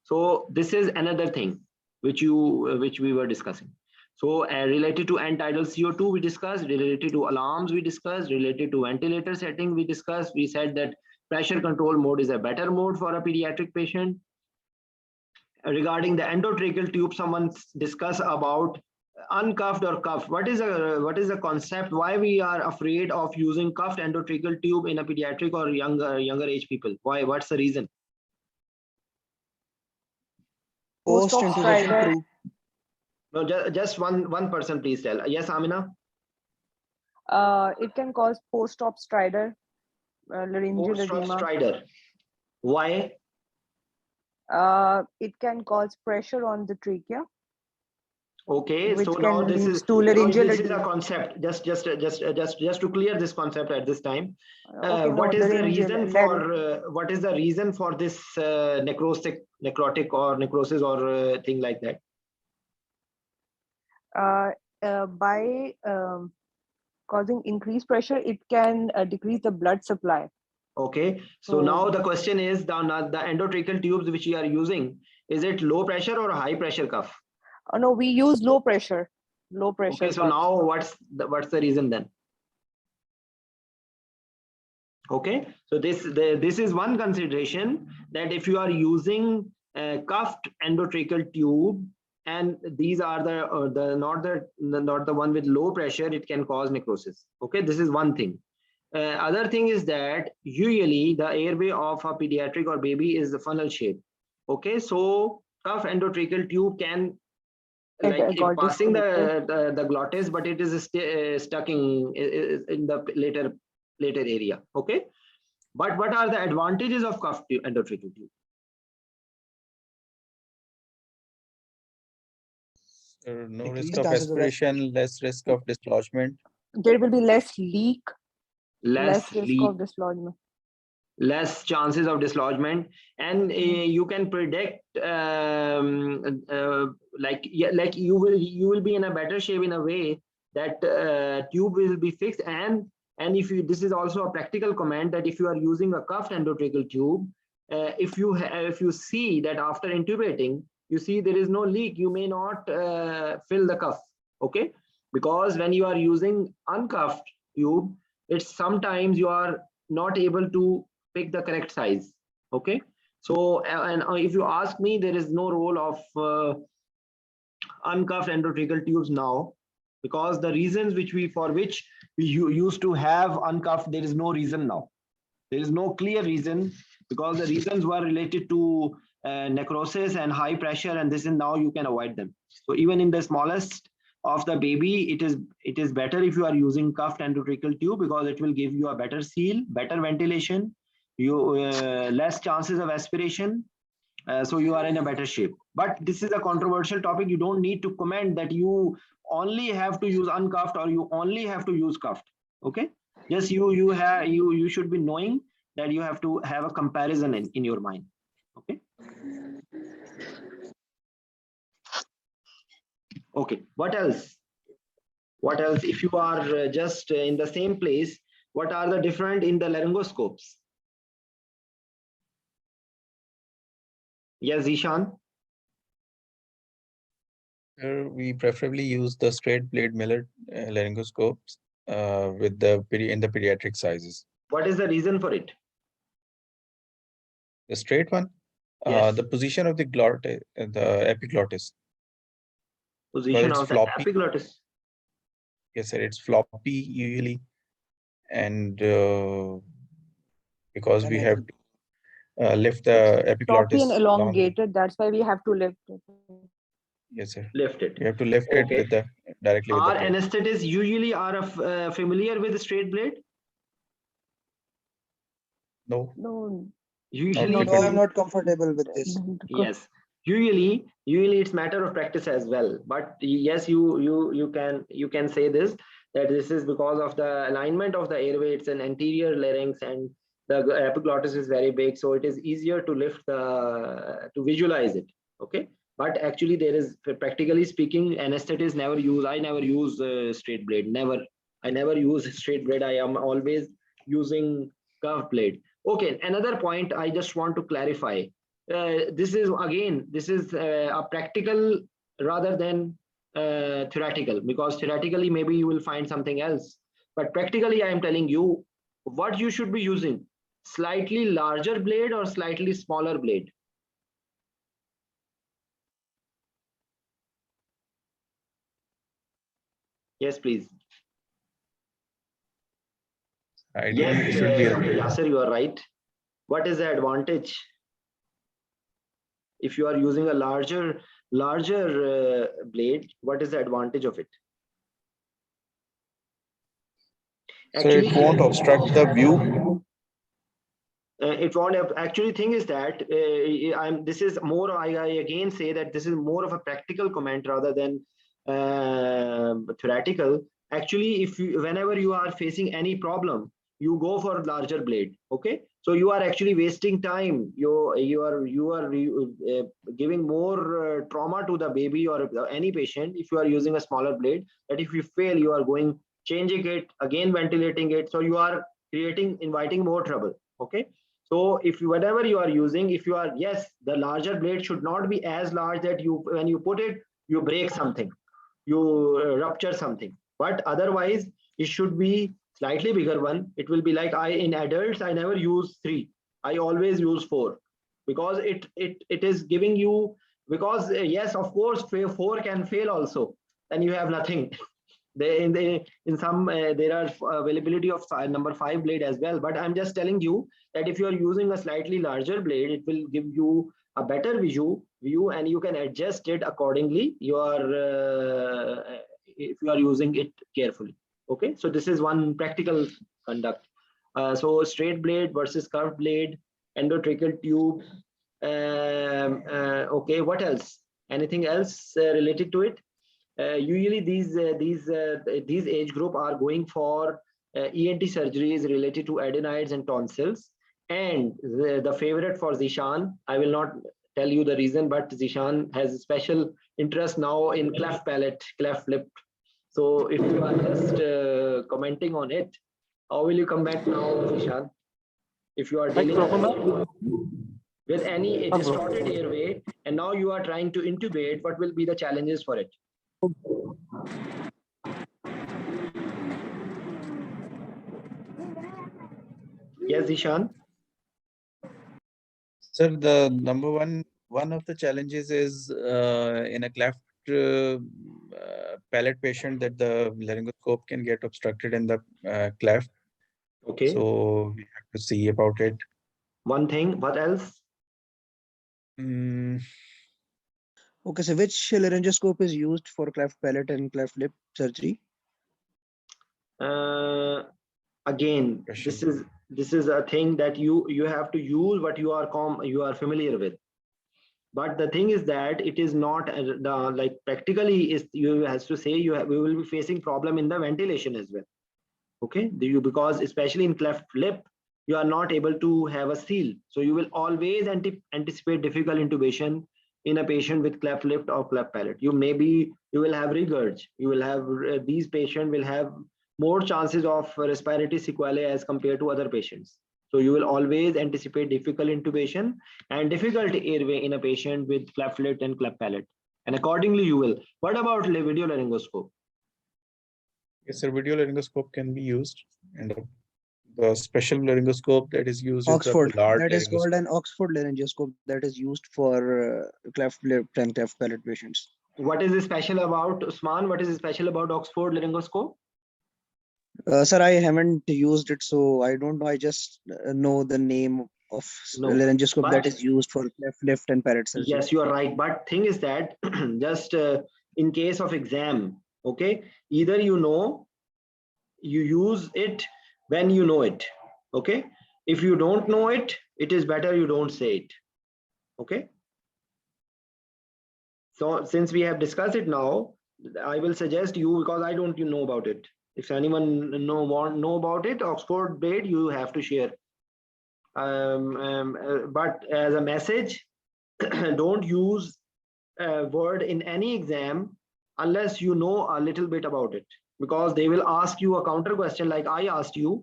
so this is another thing which we were discussing. So related to end-tidal CO2 we discussed, related to alarms we discussed, related to ventilator setting we discussed. We said that pressure control mode is a better mode for a pediatric patient. Regarding the endotracheal tube, someone discussed about uncuffed or cuffed. What is the concept? Why we are afraid of using cuffed endotracheal tube in a pediatric or younger age people? Why? What's the reason? Post-intubation Strider. crew. No, just one person, please tell. Yes, Amina. It can cause post-op stridor, laryngeal Post-op edema. stridor. Why? It can cause pressure on the trachea. Okay, which so can now this lead is to laryngeal this is a edema. concept. Just to clear this concept at this time. Okay, What no, is the laryngeal, reason for what is the reason for this necrotic or necrosis or thing like that? by causing increased pressure, it can decrease the blood supply. Okay, so now the question is the endotracheal tubes which we are using, is it low pressure or high pressure cuff? No, we use low pressure. Okay, so cuff. now what's the reason then? Okay, so this is one consideration, that if you are using a cuffed endotracheal tube and these are not the one with low pressure, it can cause necrosis. Okay, this is one thing. Other thing is that usually the airway of a pediatric or baby is the funnel shape. Okay, so cuff endotracheal tube can, like, if passing the glottis, but it is stuck in the later area. Okay, but what are the advantages of cuff endotracheal tube? No risk of aspiration, less risk of dislodgement. There will be less leak, less risk leak, of dislodgement, less chances of dislodgement, and you can predict like you will be in a better shape in a way that tube will be fixed. And if you, this is also a practical comment, that if you are using a cuffed endotracheal tube, if you see that after intubating you see there is no leak, you may not fill the cuff. Okay, because when you are using uncuffed tube, it's sometimes you are not able to pick the correct size. Okay, so and if you ask me, there is no role of uncuffed endotracheal tubes now, because the reasons which we used to have uncuffed, there is no reason now. There is no clear reason, because the reasons were related to necrosis and high pressure, and this is now you can avoid them. So even in the smallest of the baby, it is better if you are using cuffed endotracheal tube, because it will give you a better seal, better ventilation, less chances of aspiration, so you are in a better shape. But this is a controversial topic. You don't need to comment that you only have to use uncuffed or you only have to use cuffed. Okay, yes, you should be knowing that you have to have a comparison in your mind. Okay. Okay, what else? What else? If you are just in the same place, what are the different in the laryngoscopes? Yes, Ishan. We preferably use the straight blade Miller laryngoscopes with in the pediatric sizes. What is the reason for it? The straight one, yes. The position of the glottis, the epiglottis. Position of the epiglottis. Yes, sir. It's floppy usually, and because we have to lift the epiglottis. Floppy and elongated. That's why we have to lift it. Yes, sir. Lift it. You have to lift it with the directly. Our anesthetists usually are familiar with the straight blade. No. No. Usually, no, I'm not comfortable with this. Yes. Usually it's matter of practice as well. But yes, you can say this, that this is because of the alignment of the airway. It's an anterior larynx and the epiglottis is very big, so it is easier to lift to visualize it. Okay. But actually, there is, practically speaking, anesthetists never use. I never use straight blade. Never. I never use straight blade. I am always using curved blade. Okay. Another point I just want to clarify. This is a practical rather than theoretical, because theoretically maybe you will find something else. But practically, I am telling you what you should be using: slightly larger blade or slightly smaller blade. Yes, please. Ideally, yes, should be Yasser, you are right. What is the advantage? If you are using a larger blade, what is the advantage of it? Actually, so it won't obstruct the view. It won't. Actually, thing is that this is more. I again say that this is more of a practical comment rather than theoretical. Actually, whenever you are facing any problem, you go for larger blade. Okay, so you are actually wasting time. You are giving more trauma to the baby or any patient if you are using a smaller blade. That if you fail, you are changing it again, ventilating it. So you are inviting more trouble. Okay. So whatever you are using, yes, the larger blade should not be as large that when you put it, you break something, you rupture something. But otherwise, it should be slightly bigger one. It will be like in adults, I never use 3. I always use 4, because it is giving you because yes, of course, 4 can fail also, then you have nothing. In some there are availability of number 5 blade as well, but I'm just telling you that if you are using a slightly larger blade, it will give you a better view, and you can adjust it accordingly. If you are using it carefully. Okay, so this is one practical conduct. So straight blade versus curved blade, endotracheal tube. Okay, what else? Anything else related to it? Usually these age group are going for ENT surgeries related to adenoids and tonsils, and the favorite for Zishan, I will not tell you the reason, but Zishan has a special interest now in cleft palate, cleft lip. So if you are just commenting on it, how will you come back now, Zishan? If you are dealing with any distorted airway and now you are trying to intubate, what will be the challenges for it? Yes, Zishan. Sir, the number one of the challenges is in a cleft palate patient that the laryngoscope can get obstructed in the cleft. Okay. So we have to see about it. One thing, what else? Okay, so which laryngoscope is used for cleft palate and cleft lip surgery? Again, this is a thing that you have to use what you are familiar with. But the thing is that it is not like practically is you has to say we will be facing problem in the ventilation as well. Okay, because especially in cleft lip, you are not able to have a seal, so you will always anticipate difficult intubation in a patient with cleft lip or cleft palate. You will have regurg. You will have these patients will have more chances of respiratory sequelae as compared to other patients. So you will always anticipate difficult intubation and difficult airway in a patient with cleft lip and cleft palate, and accordingly you will. What about video laryngoscope? Yes, sir, video laryngoscope can be used, and the special laryngoscope that is used Oxford, is the large that is called an Oxford laryngoscope that is used for cleft lip and cleft palate patients. What is special about Usman? What is special about Oxford laryngoscope? Sir, I haven't used it, so I don't know. I just know the name of laryngoscope that is used for cleft lip and palate surgery. Yes, you are right. But thing is that just in case of exam, okay, either you use it when you know it. Okay, if you don't know it, it is better you don't say it. Okay. So since we have discussed it now, I will suggest you, because I don't know about it. If anyone know about it, Oxford blade, you have to share. But as a message, don't use a word in any exam unless you know a little bit about it, because they will ask you a counter question like I asked you,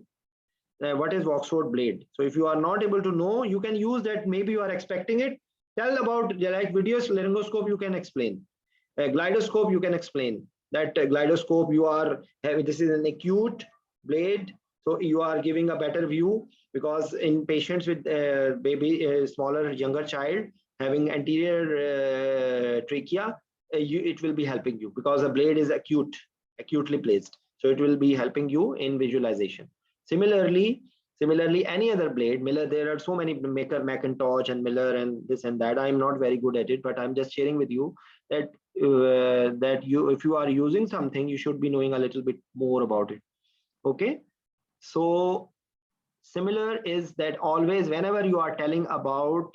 what is Oxford blade? So if you are not able to know, you can use that. Maybe you are expecting it. Tell about like videos, laryngoscope, you can explain. Glidoscope, you can explain that glidoscope you are having. This is an acute blade, so you are giving a better view, because in patients with smaller, younger child having anterior trachea, it will be helping you because the blade is acutely placed. So it will be helping you in visualization. Similarly, any other blade, Miller, there are so many Macintosh and Miller and this and that. I'm not very good at it, but I'm just sharing with you that if you are using something, you should be knowing a little bit more about it. Okay. So similar is that always whenever you are telling about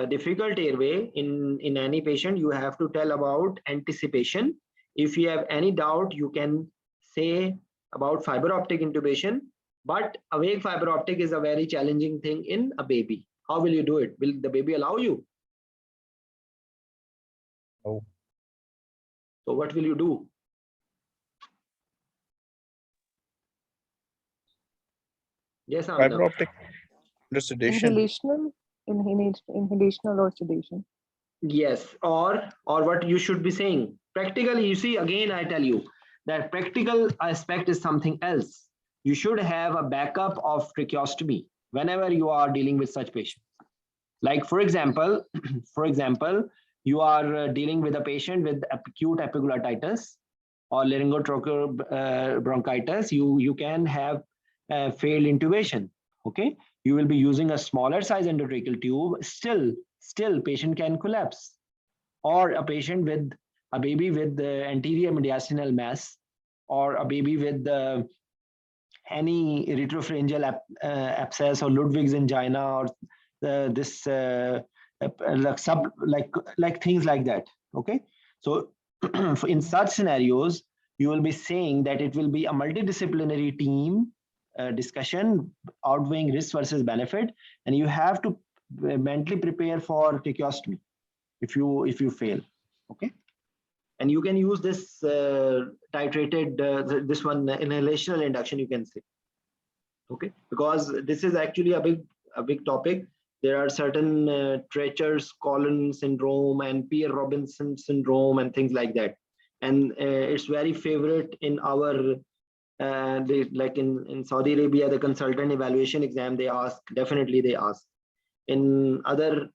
difficult airway in any patient, you have to tell about anticipation. If you have any doubt, you can say about fiber optic intubation, but awake fiber optic is a very challenging thing in a baby. How will you do it? Will the baby allow you? No. So what will you do? Yes, Amna. Fiber optic under sedation. Inhalational or sedation. Yes, or what you should be saying. Practically, you see, again, I tell you that practical aspect is something else. You should have a backup of tracheostomy whenever you are dealing with such patients. Like for example, you are dealing with a patient with acute epiglottitis or laryngotracheal bronchitis. You can have failed intubation. Okay, you will be using a smaller size endotracheal tube. Still patient can collapse. Or a patient with a baby with anterior mediastinal mass, or a baby with any retropharyngeal abscess or Ludwig's angina, or this like things like that. Okay, so in such scenarios, you will be saying that it will be a multidisciplinary team discussion outweighing risk versus benefit, and you have to mentally prepare for tracheostomy if you fail. Okay, and you can use this titrated this one inhalational induction, you can say. Okay, because this is actually a big topic. There are certain Treacher's-Collins syndrome and Pierre-Robinson syndrome and things like that, and it's very favorite in our like in Saudi Arabia, the consultant evaluation exam, they ask, definitely they ask. In other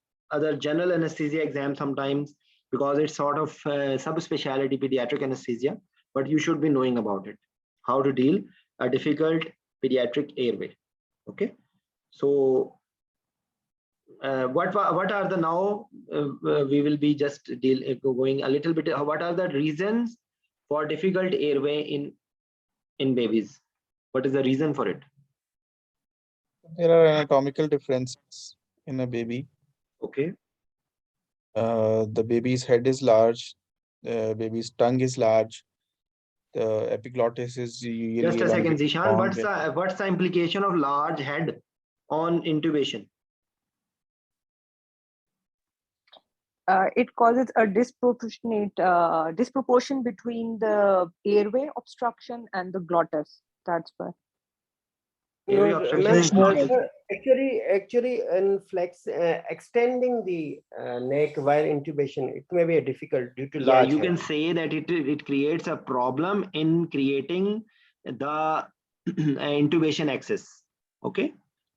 general anesthesia exams sometimes, because it's sort of subspecialty pediatric anesthesia, but you should be knowing about it, how to deal a difficult pediatric airway. Okay, so what are the now we will be just going a little bit, what are the reasons for difficult airway in babies? What is the reason for it? There are anatomical differences in a baby. Okay. The baby's head is large, the baby's tongue is large, the epiglottis is usually Just a second, elongated, Zishan, long. what's the implication of large head on intubation? It causes a disproportion between the airway obstruction and the glottis. That's why. Airway No, obstruction ma'am, is not. sir, actually, in flex, extending the neck while intubation, it may be difficult due to large You head. can say that it creates a problem in creating the intubation axis. Okay,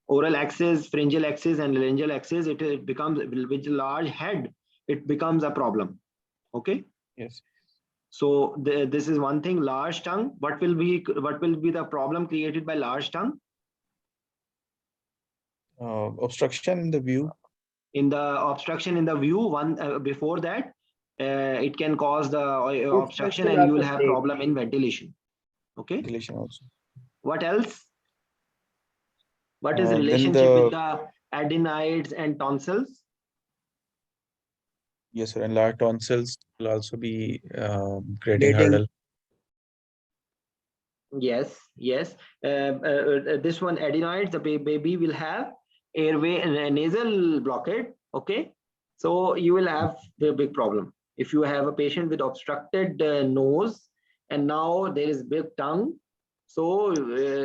oral axis, pharyngeal axis, and laryngeal axis. It becomes with large head. It becomes a problem. Okay. Yes. So this is one thing. Large tongue. What will be the problem created by large tongue? Obstruction in the view. In the obstruction in the view, one before that, it can cause the obstruction, and you will have problem in ventilation. Okay. Ventilation also. What else? What is relationship with the adenoids and tonsils? Yes, sir. And large tonsils will also be creating hurdle. Yes. This one, adenoids, the baby will have airway and nasal blockade. Okay, so you will have the big problem if you have a patient with obstructed nose and now there is big tongue. So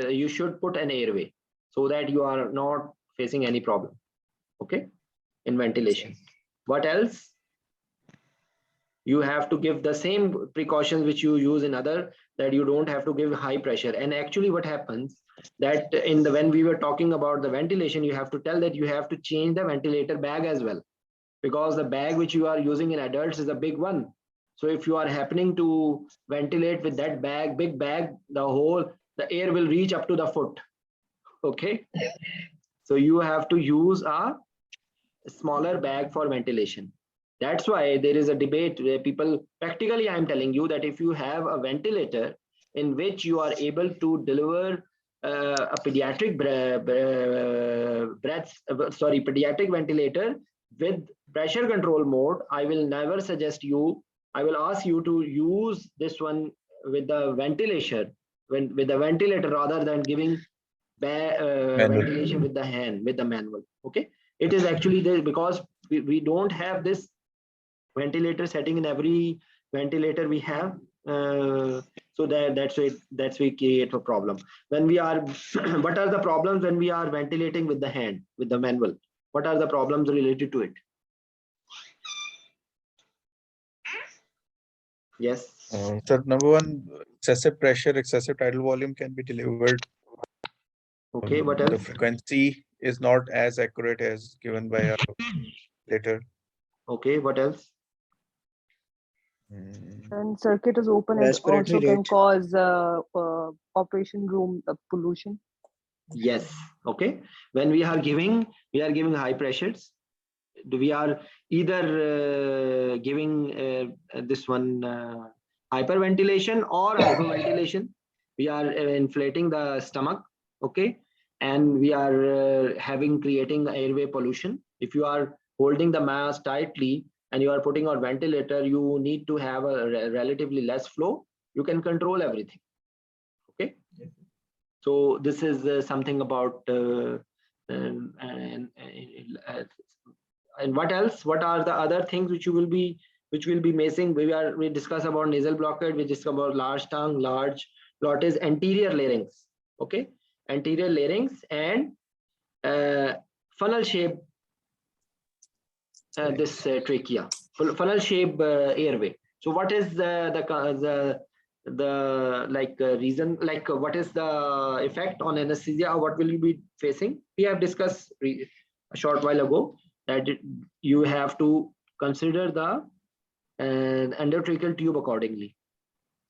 you should put an airway so that you are not facing any problem. Okay, in ventilation. What else? You have to give the same precautions which you use in other, that you don't have to give high pressure. And actually what happens that when we were talking about the ventilation, you have to tell that you have to change the ventilator bag as well, because the bag which you are using in adults is a big one. So if you are happening to ventilate with that bag, big bag, the air will reach up to the foot. Okay, so you have to use a smaller bag for ventilation. That's why there is a debate where people, practically I'm telling you that if you have a ventilator in which you are able to deliver a pediatric pediatric ventilator with pressure control mode, I will never suggest you, I will ask you to use this one with the ventilation, with the ventilator, rather than giving ventilation with the hand, with the manual. Okay, it is actually there because we don't have this ventilator setting in every ventilator we have. So that's why create a problem when we are what are the problems when we are ventilating with the hand, with the manual? What are the problems related to it? Yes. So number one, excessive pressure, excessive tidal volume can be delivered. Okay, what else? The frequency is not as accurate as given by a letter. Okay, what else? And circuit is open, it also Respiratory can rate. cause operation room pollution. Yes. Okay. When we are giving high pressures. We are either giving this one hyperventilation or hypoventilation. We are inflating the stomach, okay, and we are creating airway pollution. If you are holding the mask tightly and you are putting on ventilator, you need to have a relatively less flow. You can control everything, okay. So this is something about and what else? What are the other things which will be missing? We discuss about nasal blockade. We discuss about large tongue, large glottis, anterior larynx. Okay, anterior larynx and funnel shape. This trachea, funnel shape airway. So what is the reason? What is the effect on anesthesia? Or what will you be facing? We have discussed a short while ago that you have to consider the endotracheal tube accordingly,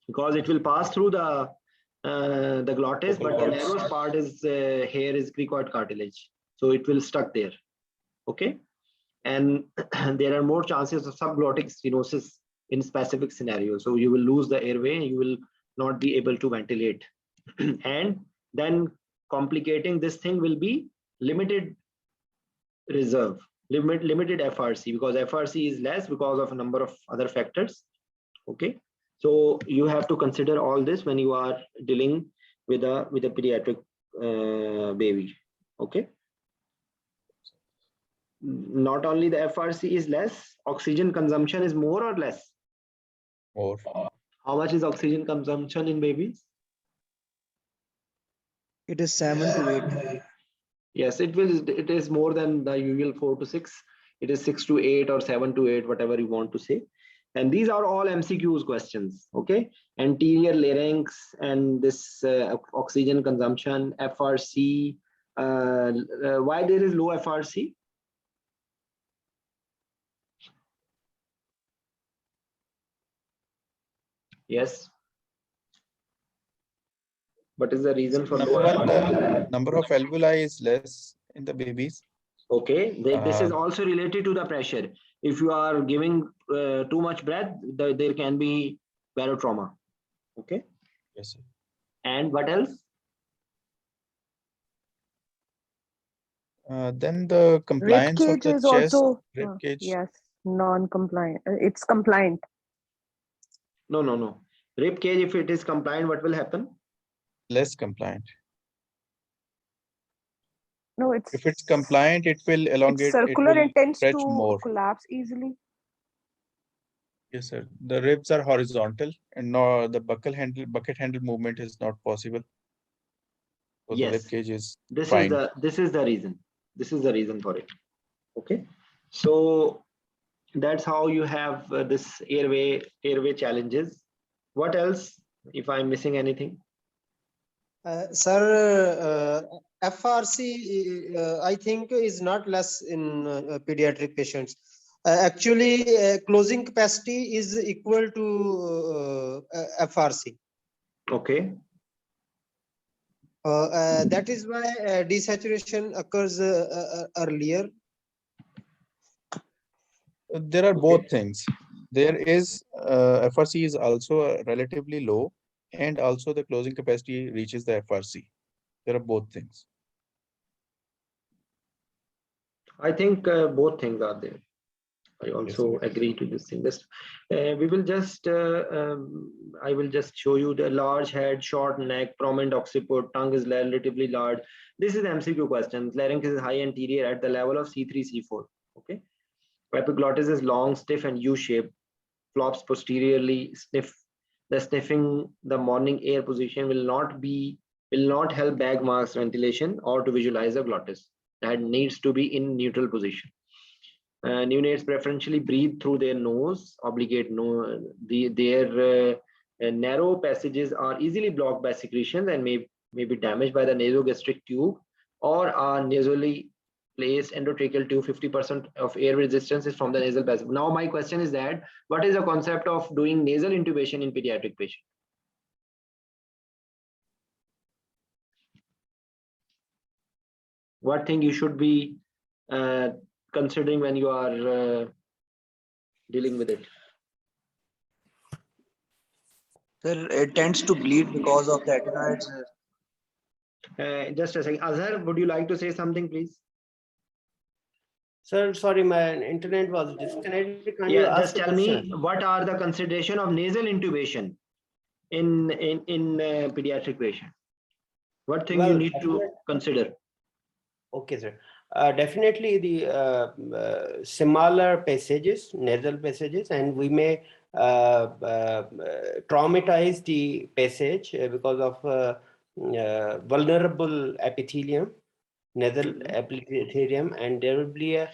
because it will pass through the glottis, but the narrowest part is here is cricoid cartilage, so it will stuck there. Okay, and there are more chances of subglottic stenosis in specific scenarios. So you will lose the airway, you will not be able to ventilate, and then complicating this thing will be limited reserve. Limited FRC, because FRC is less because of a number of other factors. Okay, so you have to consider all this when you are dealing with a pediatric baby. Okay, not only the FRC is less, oxygen consumption is more or less? More. How much is oxygen consumption in babies? It is 7 to 8. Yes, it is more than the usual 4 to 6. It is 6 to 8 or 7 to 8, whatever you want to say. And these are all MCQs questions. Okay, anterior larynx and this oxygen consumption, FRC. Why there is low FRC? Yes. What is the reason for low FRC? The number of alveoli is less in the babies. Okay, this is also related to the pressure. If you are giving too much breath, there can be barotrauma. Okay. Yes, sir. And what else? Then the compliance of the is chest, also rib cage. yes, non-compliant. It's compliant. No. Rib cage, if it is compliant, what will happen? Less compliant. No, it's If it's compliant, it will elongate. it's circular it will and tends stretch to more. collapse easily. Yes, sir. The ribs are horizontal, and no, the bucket handle movement is not possible. So Yes. the rib cage is This fine. is the reason. This is the reason for it. Okay. So that's how you have this airway challenges. What else? If I'm missing anything? Sir, FRC, I think is not less in pediatric patients. Actually, closing capacity is equal to FRC. Okay. That is why desaturation occurs earlier. There are both things. There is FRC is also relatively low, and also the closing capacity reaches the FRC. There are both things. I think both things are there. I also agree to this thing. We will just, I will just show you the large head, short neck, prominent occiput, tongue is relatively large. This is MCQ questions. Larynx is high anterior at the level of C3, C4. Okay. Epiglottis is long, stiff, and U-shaped. Flops posteriorly. The sniffing, the morning air position will not help bag marks ventilation or to visualize the glottis. That needs to be in neutral position. Neonates preferentially breathe through their nose, obligate nose. Their narrow passages are easily blocked by secretions and may be damaged by the nasogastric tube. or a nasally placed endotracheal tube, 50% of air resistance is from the nasal passage. Now my question is that, what is the concept of doing nasal intubation in pediatric patient? What thing you should be considering when you are dealing with it? Sir, it tends to bleed because of the adenoids. Just a second. Azhar, would you like to say something, please? Sir, sorry, my internet was disconnected. Can you Yeah, ask just the tell question? me what are the consideration of nasal intubation in pediatric patient? What thing you Well, need to consider? okay, sir. Definitely the similar passages, nasal passages, and we may traumatize the passage because of vulnerable epithelium, nasal epithelium, and there will be a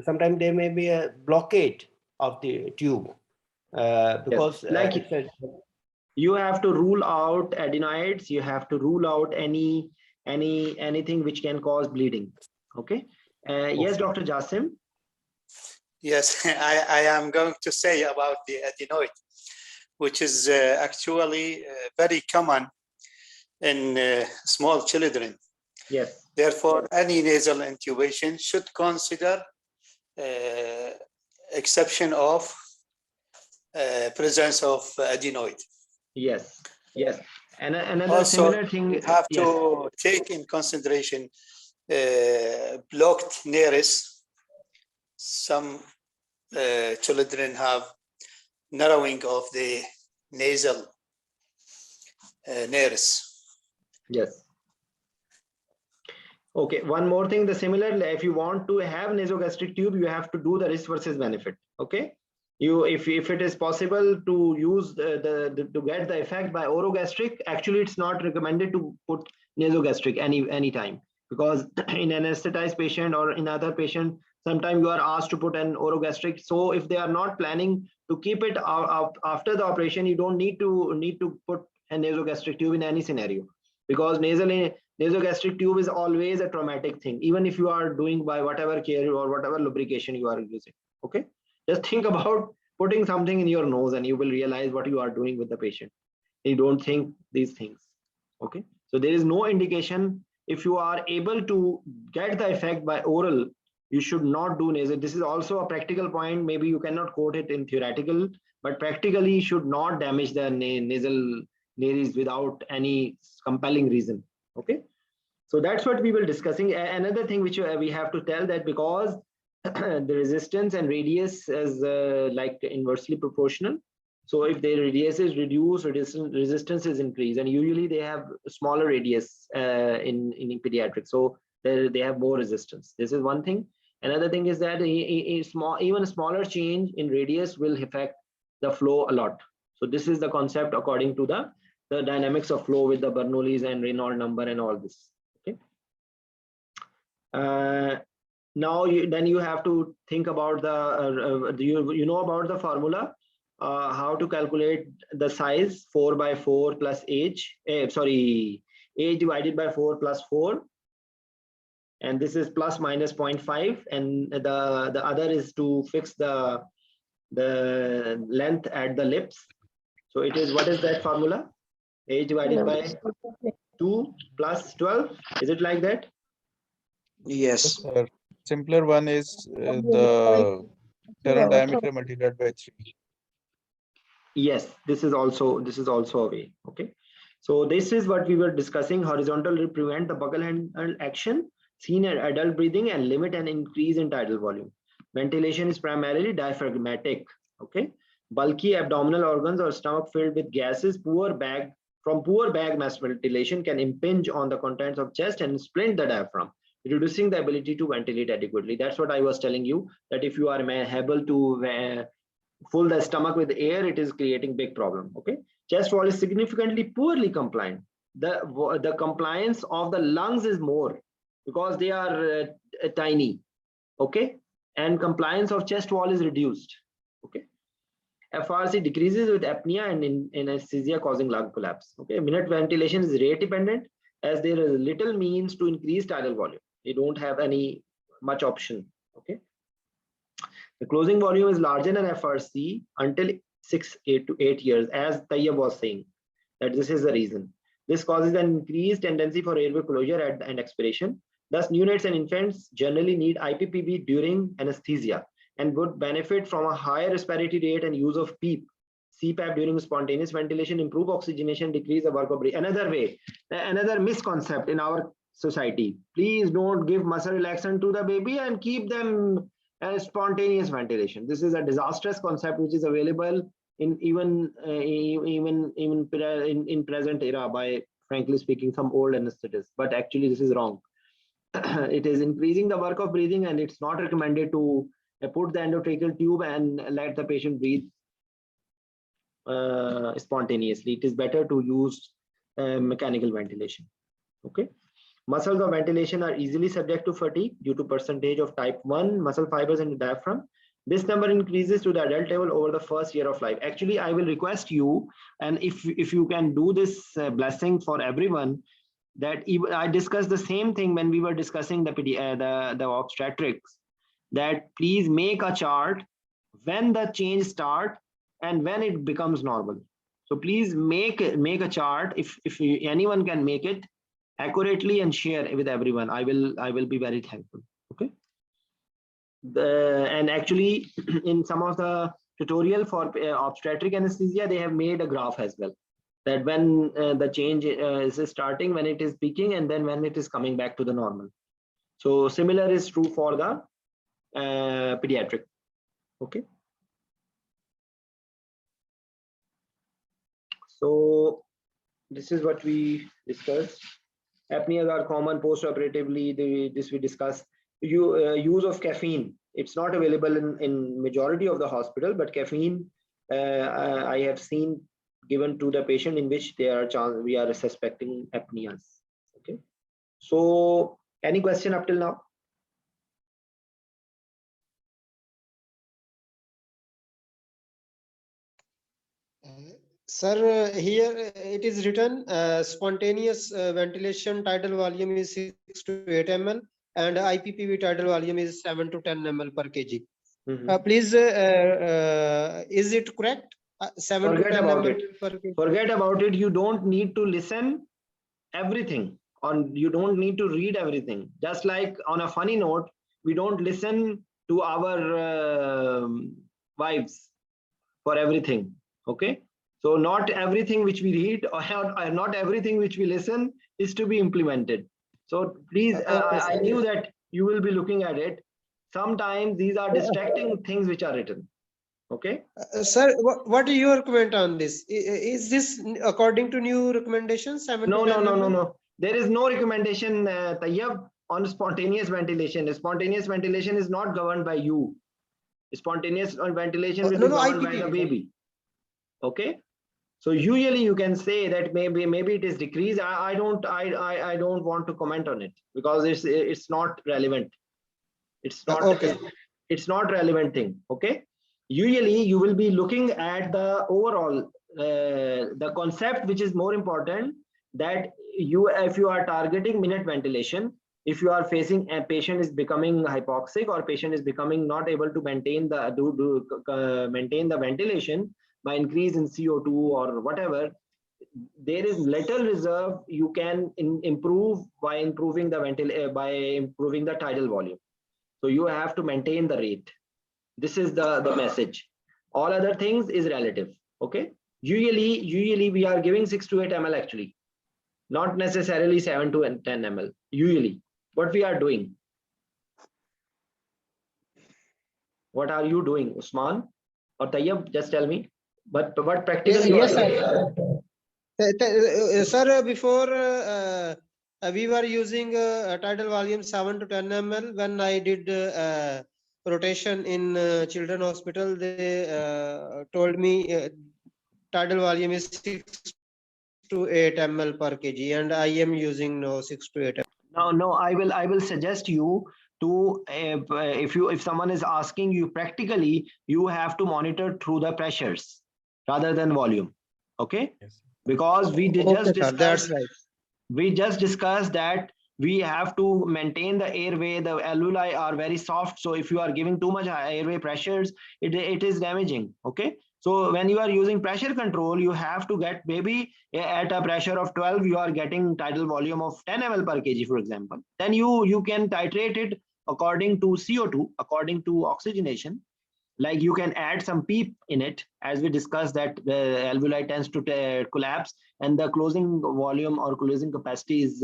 sometimes there may be a blockade of the tube because Like it's a, you have to rule out adenoids, you have to rule out anything which can cause bleeding. Okay. Yes, Dr. Jasim. Yes, I am going to say about the adenoid, which is actually very common in small children. Yes. Therefore, any nasal intubation should consider exception of presence of adenoid. Yes. Yes. And another Also, similar thing. you have to take in consideration blocked nares. Some children have narrowing of the nasal nares. Yes. Okay, one more thing, the similar, if you want to have nasogastric tube, you have to do the risk versus benefit. Okay, you if it is possible to use to get the effect by orogastric, actually it's not recommended to put nasogastric any time, because in anesthetized patient or in other patient, sometimes you are asked to put an orogastric. So if they are not planning to keep it after the operation, you don't need to put a nasogastric tube in any scenario, because nasogastric tube is always a traumatic thing, even if you are doing by whatever care or whatever lubrication you are using. Okay, just think about putting something in your nose and you will realize what you are doing with the patient. You don't think these things. Okay, so there is no indication. If you are able to get the effect by oral, you should not do nasal. This is also a practical point. Maybe you cannot quote it in theoretical, but practically you should not damage the nasal nares without any compelling reason. Okay, so that's what we will discussing. Another thing which we have to tell, that because the resistance and radius is like inversely proportional. So if the radius is reduced, resistance is increased, and usually they have smaller radius in pediatrics, so they have more resistance. This is one thing. Another thing is that even a smaller change in radius will affect the flow a lot. So this is the concept according to the dynamics of flow with the Bernoulli's and Reynolds number and all this. Okay. Now then you have to think about the you know about the formula, how to calculate the size, 4 by 4 plus age, age divided by 4 plus 4, and this is plus minus 0.5, and the other is to fix the length at the lips. So it is, what is that formula? Age divided by 2 plus 12. Is it like that? Yes. Sir. Simpler one is the internal diameter multiplied by 3. Yes, this is also a way. Okay, so this is what we were discussing. Horizontal will prevent the buccal handle action seen in adult breathing and limit an increase in tidal volume. Ventilation is primarily diaphragmatic. Okay, bulky abdominal organs or stomach filled with gases, poor bag mass ventilation can impinge on the contents of chest and splint the diaphragm, reducing the ability to ventilate adequately. That's what I was telling you, that if you are able to fill the stomach with air, it is creating big problem. Okay, chest wall is significantly poorly compliant. The compliance of the lungs is more because they are tiny. Okay, and compliance of chest wall is reduced. Okay, FRC decreases with apnea and in anesthesia causing lung collapse. Okay, minute ventilation is rate dependent. as there is little means to increase tidal volume. You don't have any much option. Okay. The closing volume is larger than FRC until 6 to 8 years, as Tayyab was saying, that this is the reason. This causes an increased tendency for airway closure at and expiration. Thus, neonates and infants generally need IPPV during anesthesia and would benefit from a higher respiratory rate and use of PEEP, CPAP during spontaneous ventilation, improve oxygenation, decrease the work of breathing. Another way, another misconcept in our society. Please don't give muscle relaxant to the baby and keep them spontaneous ventilation. This is a disastrous concept which is available in even in present era by, frankly speaking, some old anesthetists. But actually, this is wrong. It is increasing the work of breathing, and it's not recommended to put the endotracheal tube and let the patient breathe spontaneously. It is better to use mechanical ventilation. Okay. Muscles of ventilation are easily subject to fatigue due to percentage of type 1 muscle fibers in the diaphragm. This number increases to the adult level over the first year of life. Actually, I will request you, and if you can do this blessing for everyone, that even, I discussed the same thing when we were discussing the obstetrics, that please make a chart when the change start and when it becomes normal. So please make a chart if anyone can make it accurately and share with everyone. I will be very thankful. Okay. And actually, in some of the tutorial for obstetric anesthesia, they have made a graph as well, that when the change is starting, when it is peaking, and then when it is coming back to the normal. So similar is true for the pediatric. Okay. So this is what we discussed. Apneas are common post-operatively. This we discussed. Use of caffeine. It's not available in majority of the hospital, but caffeine I have seen given to the patient in which we are suspecting apneas. Okay. So any question up till now? Sir, here it is written spontaneous ventilation tidal volume is 6 to 8 ml and IPPV tidal volume is 7 to 10 ml per kg. Please, is it correct? 7 to 10 ml per kg. Forget about it. You don't need to listen everything, you don't need to read everything. Just like on a funny note, we don't listen to our wives for everything. Okay. So not everything which we read or not everything which we listen is to be implemented. So please, I knew that you will be looking at it. Sometimes these are distracting things which are written. Okay. Sir, what is your comment on this? Is this according to new recommendations? No. There is no recommendation, Tayyab, on spontaneous ventilation. Spontaneous ventilation is not governed by you. Spontaneous ventilation will be governed by the baby. Okay. So usually you can say that maybe it is decreased. I don't want to comment on it because it's not relevant. It's not okay. It's not relevant thing. Okay. Usually you will be looking at the overall the concept which is more important, that if you are targeting minute ventilation, if you are facing a patient is becoming hypoxic or patient is becoming not able to maintain the maintain the ventilation by increase in CO2 or whatever, there is little reserve you can improve by improving the tidal volume. So you have to maintain the rate. This is the message. All other things is relative. Okay. Usually we are giving 6 to 8 ml actually, not necessarily 7 to 10 ml. Usually, what we are doing. What are you doing, Usman or Tayyab? Just tell me. But what practically? Yes, sir. Before we were using tidal volume 7 to 10 ml. When I did rotation in children hospital, they told me tidal volume is 6 to 8 ml per kg, and I am using now 6 to 8 ml. No. I will suggest you to if someone is asking you practically, you have to monitor through the pressures rather than volume. Okay. Yes. Because we did just discuss. That's right. We just discussed that we have to maintain the airway. The alveoli are very soft. So if you are giving too much airway pressures, it is damaging. Okay. So when you are using pressure control, you have to get maybe at a pressure of 12, you are getting tidal volume of 10 ml per kg, for example. Then you can titrate it according to CO2, according to oxygenation. Like you can add some PEEP in it, as we discussed that the alveoli tends to collapse and the closing volume or closing capacity is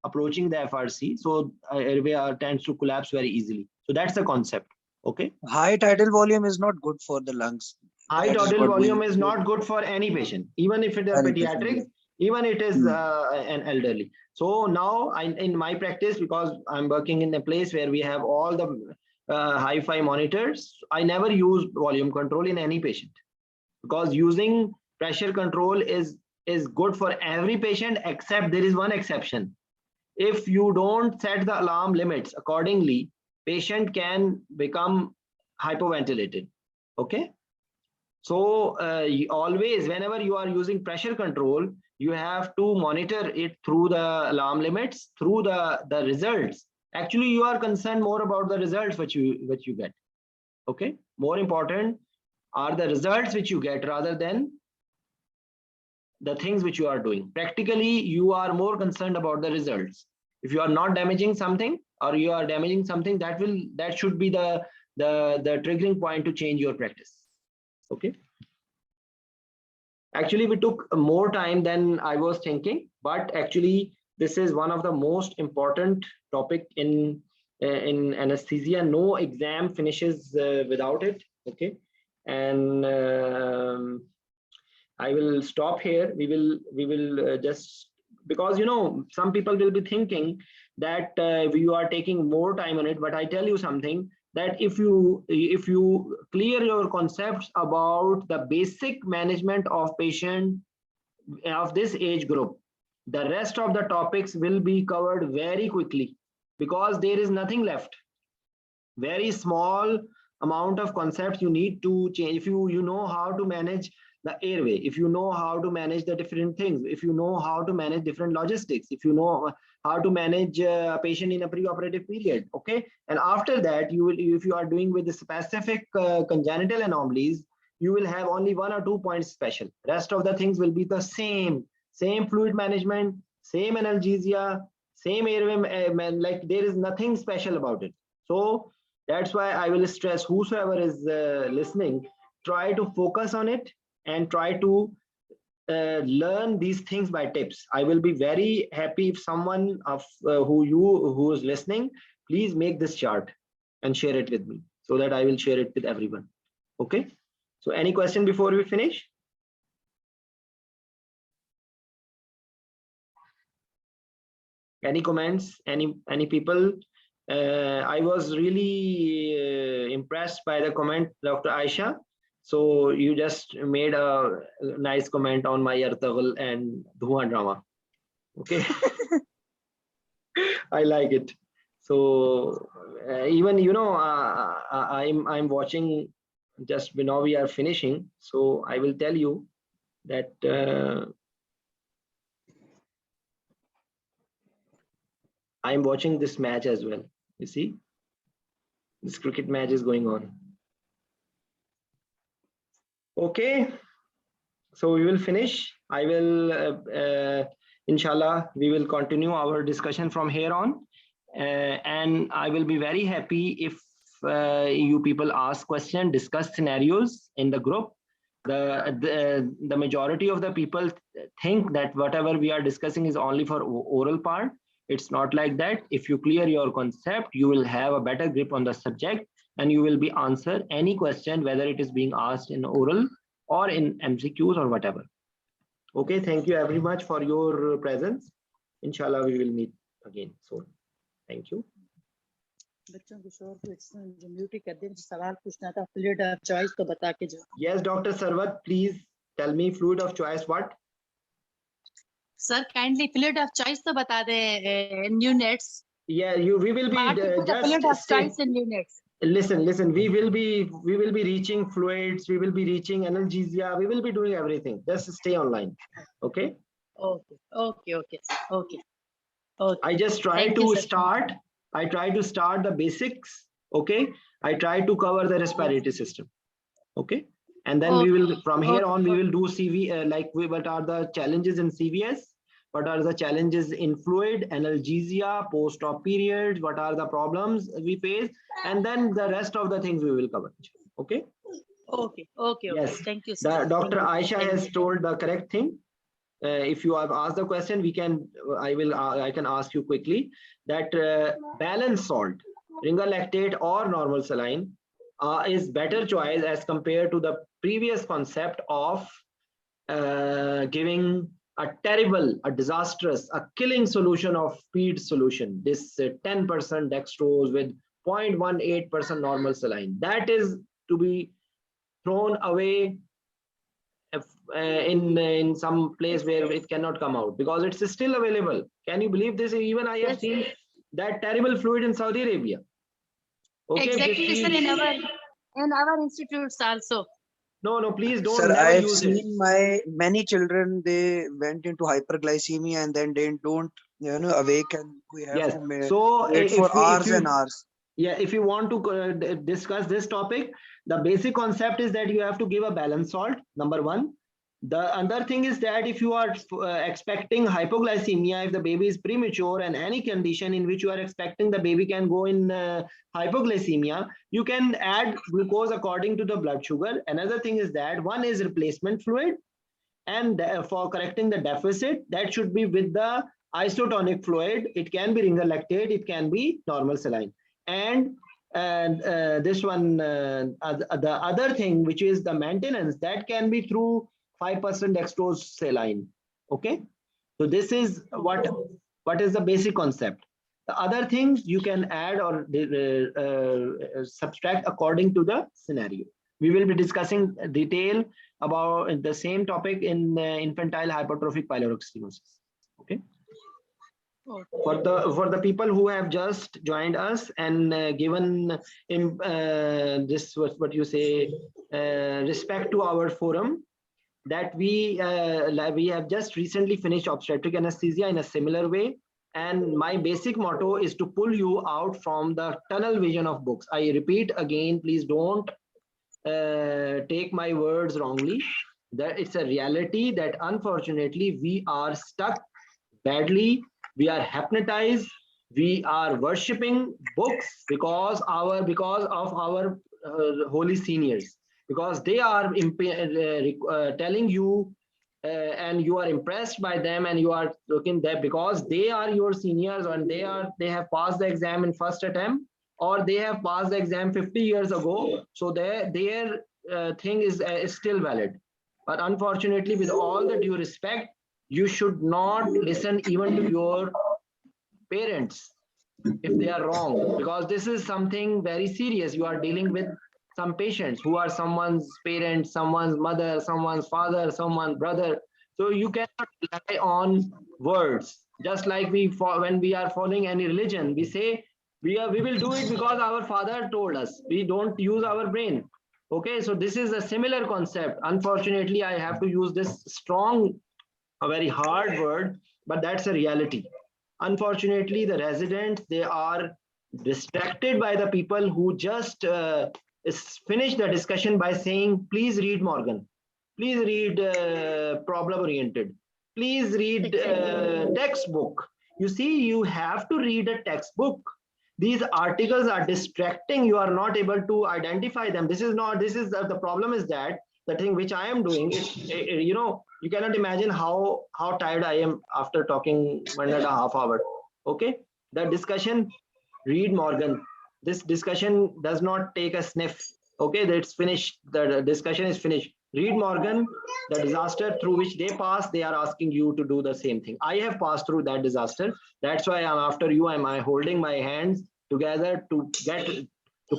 approaching the FRC. So airway tends to collapse very easily. So that's the concept. Okay. High tidal volume is not good for the lungs. High That is tidal what we- volume is not good for any patient, even if it is Any patient, pediatric, yeah. even it is an elderly. So now in my practice, because I'm working in a place where we have all the hi-fi monitors, I never use volume control in any patient, because using pressure control is good for every patient, except there is one exception. If you don't set the alarm limits accordingly, patient can become hypoventilated. Okay. So always, whenever you are using pressure control, you have to monitor it through the alarm limits, through the results. Actually, you are concerned more about the results which you get. Okay. More important are the results which you get rather than the things which you are doing. Practically, you are more concerned about the results. If you are not damaging something or you are damaging something, that should be the triggering point to change your practice. Okay. Actually, we took more time than I was thinking, but actually this is one of the most important topic in anesthesia. No exam finishes without it. Okay. And I will stop here. We will just, because some people will be thinking that you are taking more time on it, but I tell you something, that if you clear your concepts about the basic management of patient of this age group, the rest of the topics will be covered very quickly, because there is nothing left. Very small amount of concepts you need to change. If you know how to manage the airway, if you know how to manage the different things, if you know how to manage different logistics, if you know how to manage a patient in a preoperative period, okay, and after that you will, if you are doing with the specific congenital anomalies, you will have only 1 or 2 points special. Rest of the things will be the same fluid management, same analgesia, same airway, like there is nothing special about it. So that's why I will stress, whosoever is listening, try to focus on it and try to learn these things by tips. I will be very happy if someone of who is listening, please make this chart and share it with me, so that I will share it with everyone. Okay. So any question before we finish? Any comments? Any people? I was really impressed by the comment, Dr. Aisha. So you just made a nice comment on my Yartagal and Dhua drama. Okay. I like it. So even I'm watching, just now we are finishing. So I will tell you that I'm watching this match as well. You see, this cricket match is going on. Okay, so we will finish. I will, inshallah, we will continue our discussion from here on. And I will be very happy if you people ask questions, discuss scenarios in the group. The majority of the people think that whatever we are discussing is only for oral part. It's not like that. If you clear your concept, you will have a better grip on the subject, and you will be answered any question, whether it is being asked in oral or in MCQs or whatever. Okay, thank you very much for your presence. Inshallah, we will meet again soon. Thank you. Yes, Dr. Sarwat, please tell me, fluid of choice what? Sir, kindly fluid of choice to bata de in units. Yeah, we will be fluid of choice in units. Listen, we will be reaching fluids, we will be reaching analgesia, we will be doing everything. Just stay online. Okay. Okay. Okay. Okay. Okay. Okay. I just try Thank you, to sir. start. I try to start the basics. Okay. I try to cover the respiratory system. Okay. And then we will, from here on, we will do CV, what are the challenges in CVS? What are the challenges in fluid, analgesia, post-op periods? What are the problems we face? And then the rest of the things we will cover. Okay. Okay. Okay. Yes. Okay. Thank you, sir. Dr. Thank you. Aisha Thank has you. told the correct thing. If you have asked the question, we can, I can ask you quickly that balanced salt, ringer lactate or normal saline is better choice as compared to the previous concept of giving a terrible, a disastrous, a killing solution of feed solution. This 10% dextrose with 0.18% normal saline. That is to be thrown away in some place where it cannot come out because it's still available. Can you believe this? Even I have Yes. seen that terrible fluid in Saudi Arabia. Okay, Exactly, sir. In our institutes also. no, please don't Sir, never I've use it. seen many children, they went into hyperglycemia and then they don't, awake, and we have Yes. to So wait for hours and hours. Yeah, if you want to discuss this topic, the basic concept is that you have to give a balanced salt, number one. The other thing is that if you are expecting hypoglycemia, if the baby is premature and any condition in which you are expecting the baby can go in hypoglycemia, you can add glucose according to the blood sugar. Another thing is that one is replacement fluid, and for correcting the deficit, that should be with the isotonic fluid. It can be ringer lactate, it can be normal saline. And this one, the other thing, which is the maintenance, that can be through 5% dextrose saline. Okay, so this is what is the basic concept. The other things you can add or subtract according to the scenario. We will be discussing detail about the same topic in infantile hypertrophic pylorostenosis. Okay. For the people who have just joined us and given this what you say respect to our forum, that we have just recently finished obstetric anesthesia in a similar way, and my basic motto is to pull you out from the tunnel vision of books. I repeat again, please don't take my words wrongly. That it's a reality that unfortunately we are stuck badly. We are hypnotized. We are worshipping books because of our holy seniors, because they are telling you and you are impressed by them, and you are looking there because they are your seniors and they have passed the exam in first attempt, or they have passed the exam 50 years ago, so their thing is still valid. But unfortunately, with all the due respect, you should not listen even to your parents if they are wrong, because this is something very serious. You are dealing with some patients who are someone's parents, someone's mother, someone's father, someone's brother. So you cannot rely on words. Just like when we are following any religion, we say we will do it because our father told us. We don't use our brain. Okay, so this is a similar concept. Unfortunately, I have to use this strong, a very hard word, but that's a reality. Unfortunately, the residents, they are distracted by the people who just finish the discussion by saying, please read Morgan, please read problem oriented, please read textbook. You see, you have to read a textbook. These articles are distracting. You are not able to identify them. The problem is that the thing which I am doing is, you cannot imagine how tired I am after talking 1.5 hours. Okay, the discussion, read Morgan. This discussion does not take a sniff. Okay, that's finished. The discussion is finished. Read Morgan, the disaster through which they passed. They are asking you to do the same thing. I have passed through that disaster. That's why I'm after you. I'm holding my hands together to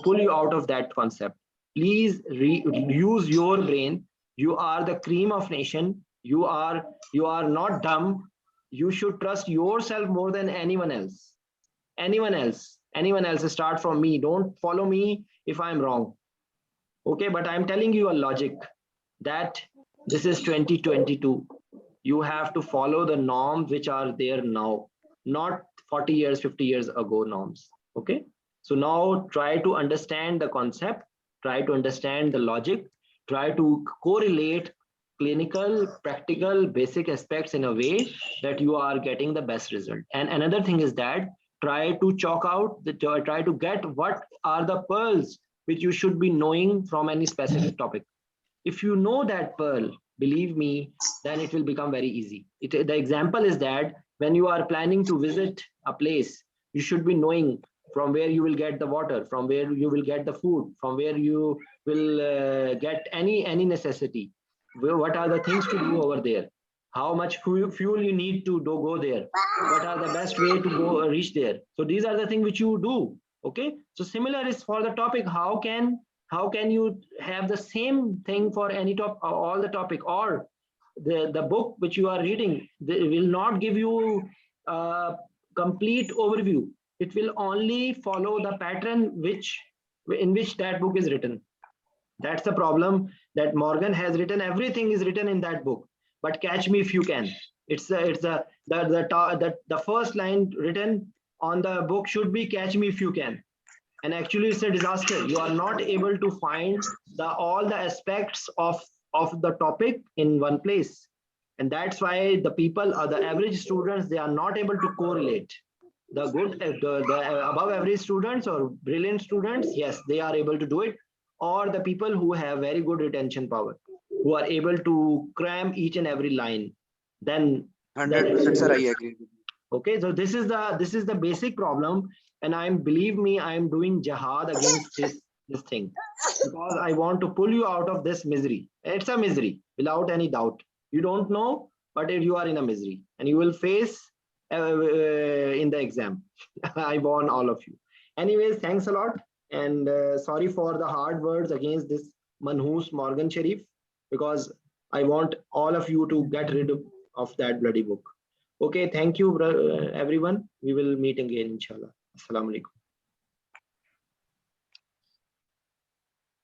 pull you out of that concept. Please use your brain. You are the cream of nation. You are not dumb. You should trust yourself more than anyone else. Anyone else. Start from me. Don't follow me if I'm wrong. Okay, but I'm telling you a logic that this is 2022. You have to follow the norms which are there now, not 40 years, 50 years ago norms. Okay. So now try to understand the concept, try to understand the logic, try to correlate clinical, practical, basic aspects in a way that you are getting the best result. And another thing is that try to chalk out, try to get what are the pearls which you should be knowing from any specific topic. If you know that pearl, believe me, then it will become very easy. The example is that when you are planning to visit a place, you should be knowing from where you will get the water, from where you will get the food, from where you will get any necessity. What are the things to do over there? How much fuel you need to go there? What are the best way to go reach there? So these are the things which you do. Okay. So similar is for the topic. How can you have the same thing for any all the topic, or the book which you are reading, they will not give you a complete overview. It will only follow the pattern in which that book is written. That's the problem that Morgan has written. Everything is written in that book, but catch me if you can. It's the first line written on the book should be catch me if you can. And actually it's a disaster. You are not able to find all the aspects of the topic in one place. And that's why the people or the average students, they are not able to correlate. The above average students or brilliant students, yes, they are able to do it. Or the people who have very good retention power, who are able to cram each and every line. Then 100%, sir, I agree with you. Okay, so this is the basic problem, and believe me, I am doing jihad against this thing, because I want to pull you out of this misery. It's a misery without any doubt. You don't know, but you are in a misery, and you will face in the exam. I warn all of you. Anyways, thanks a lot, and sorry for the hard words against this manhoos Morgan Sharif, because I want all of you to get rid of that bloody book. Okay, thank you, everyone. We will meet again, inshallah. Assalamu alaikum.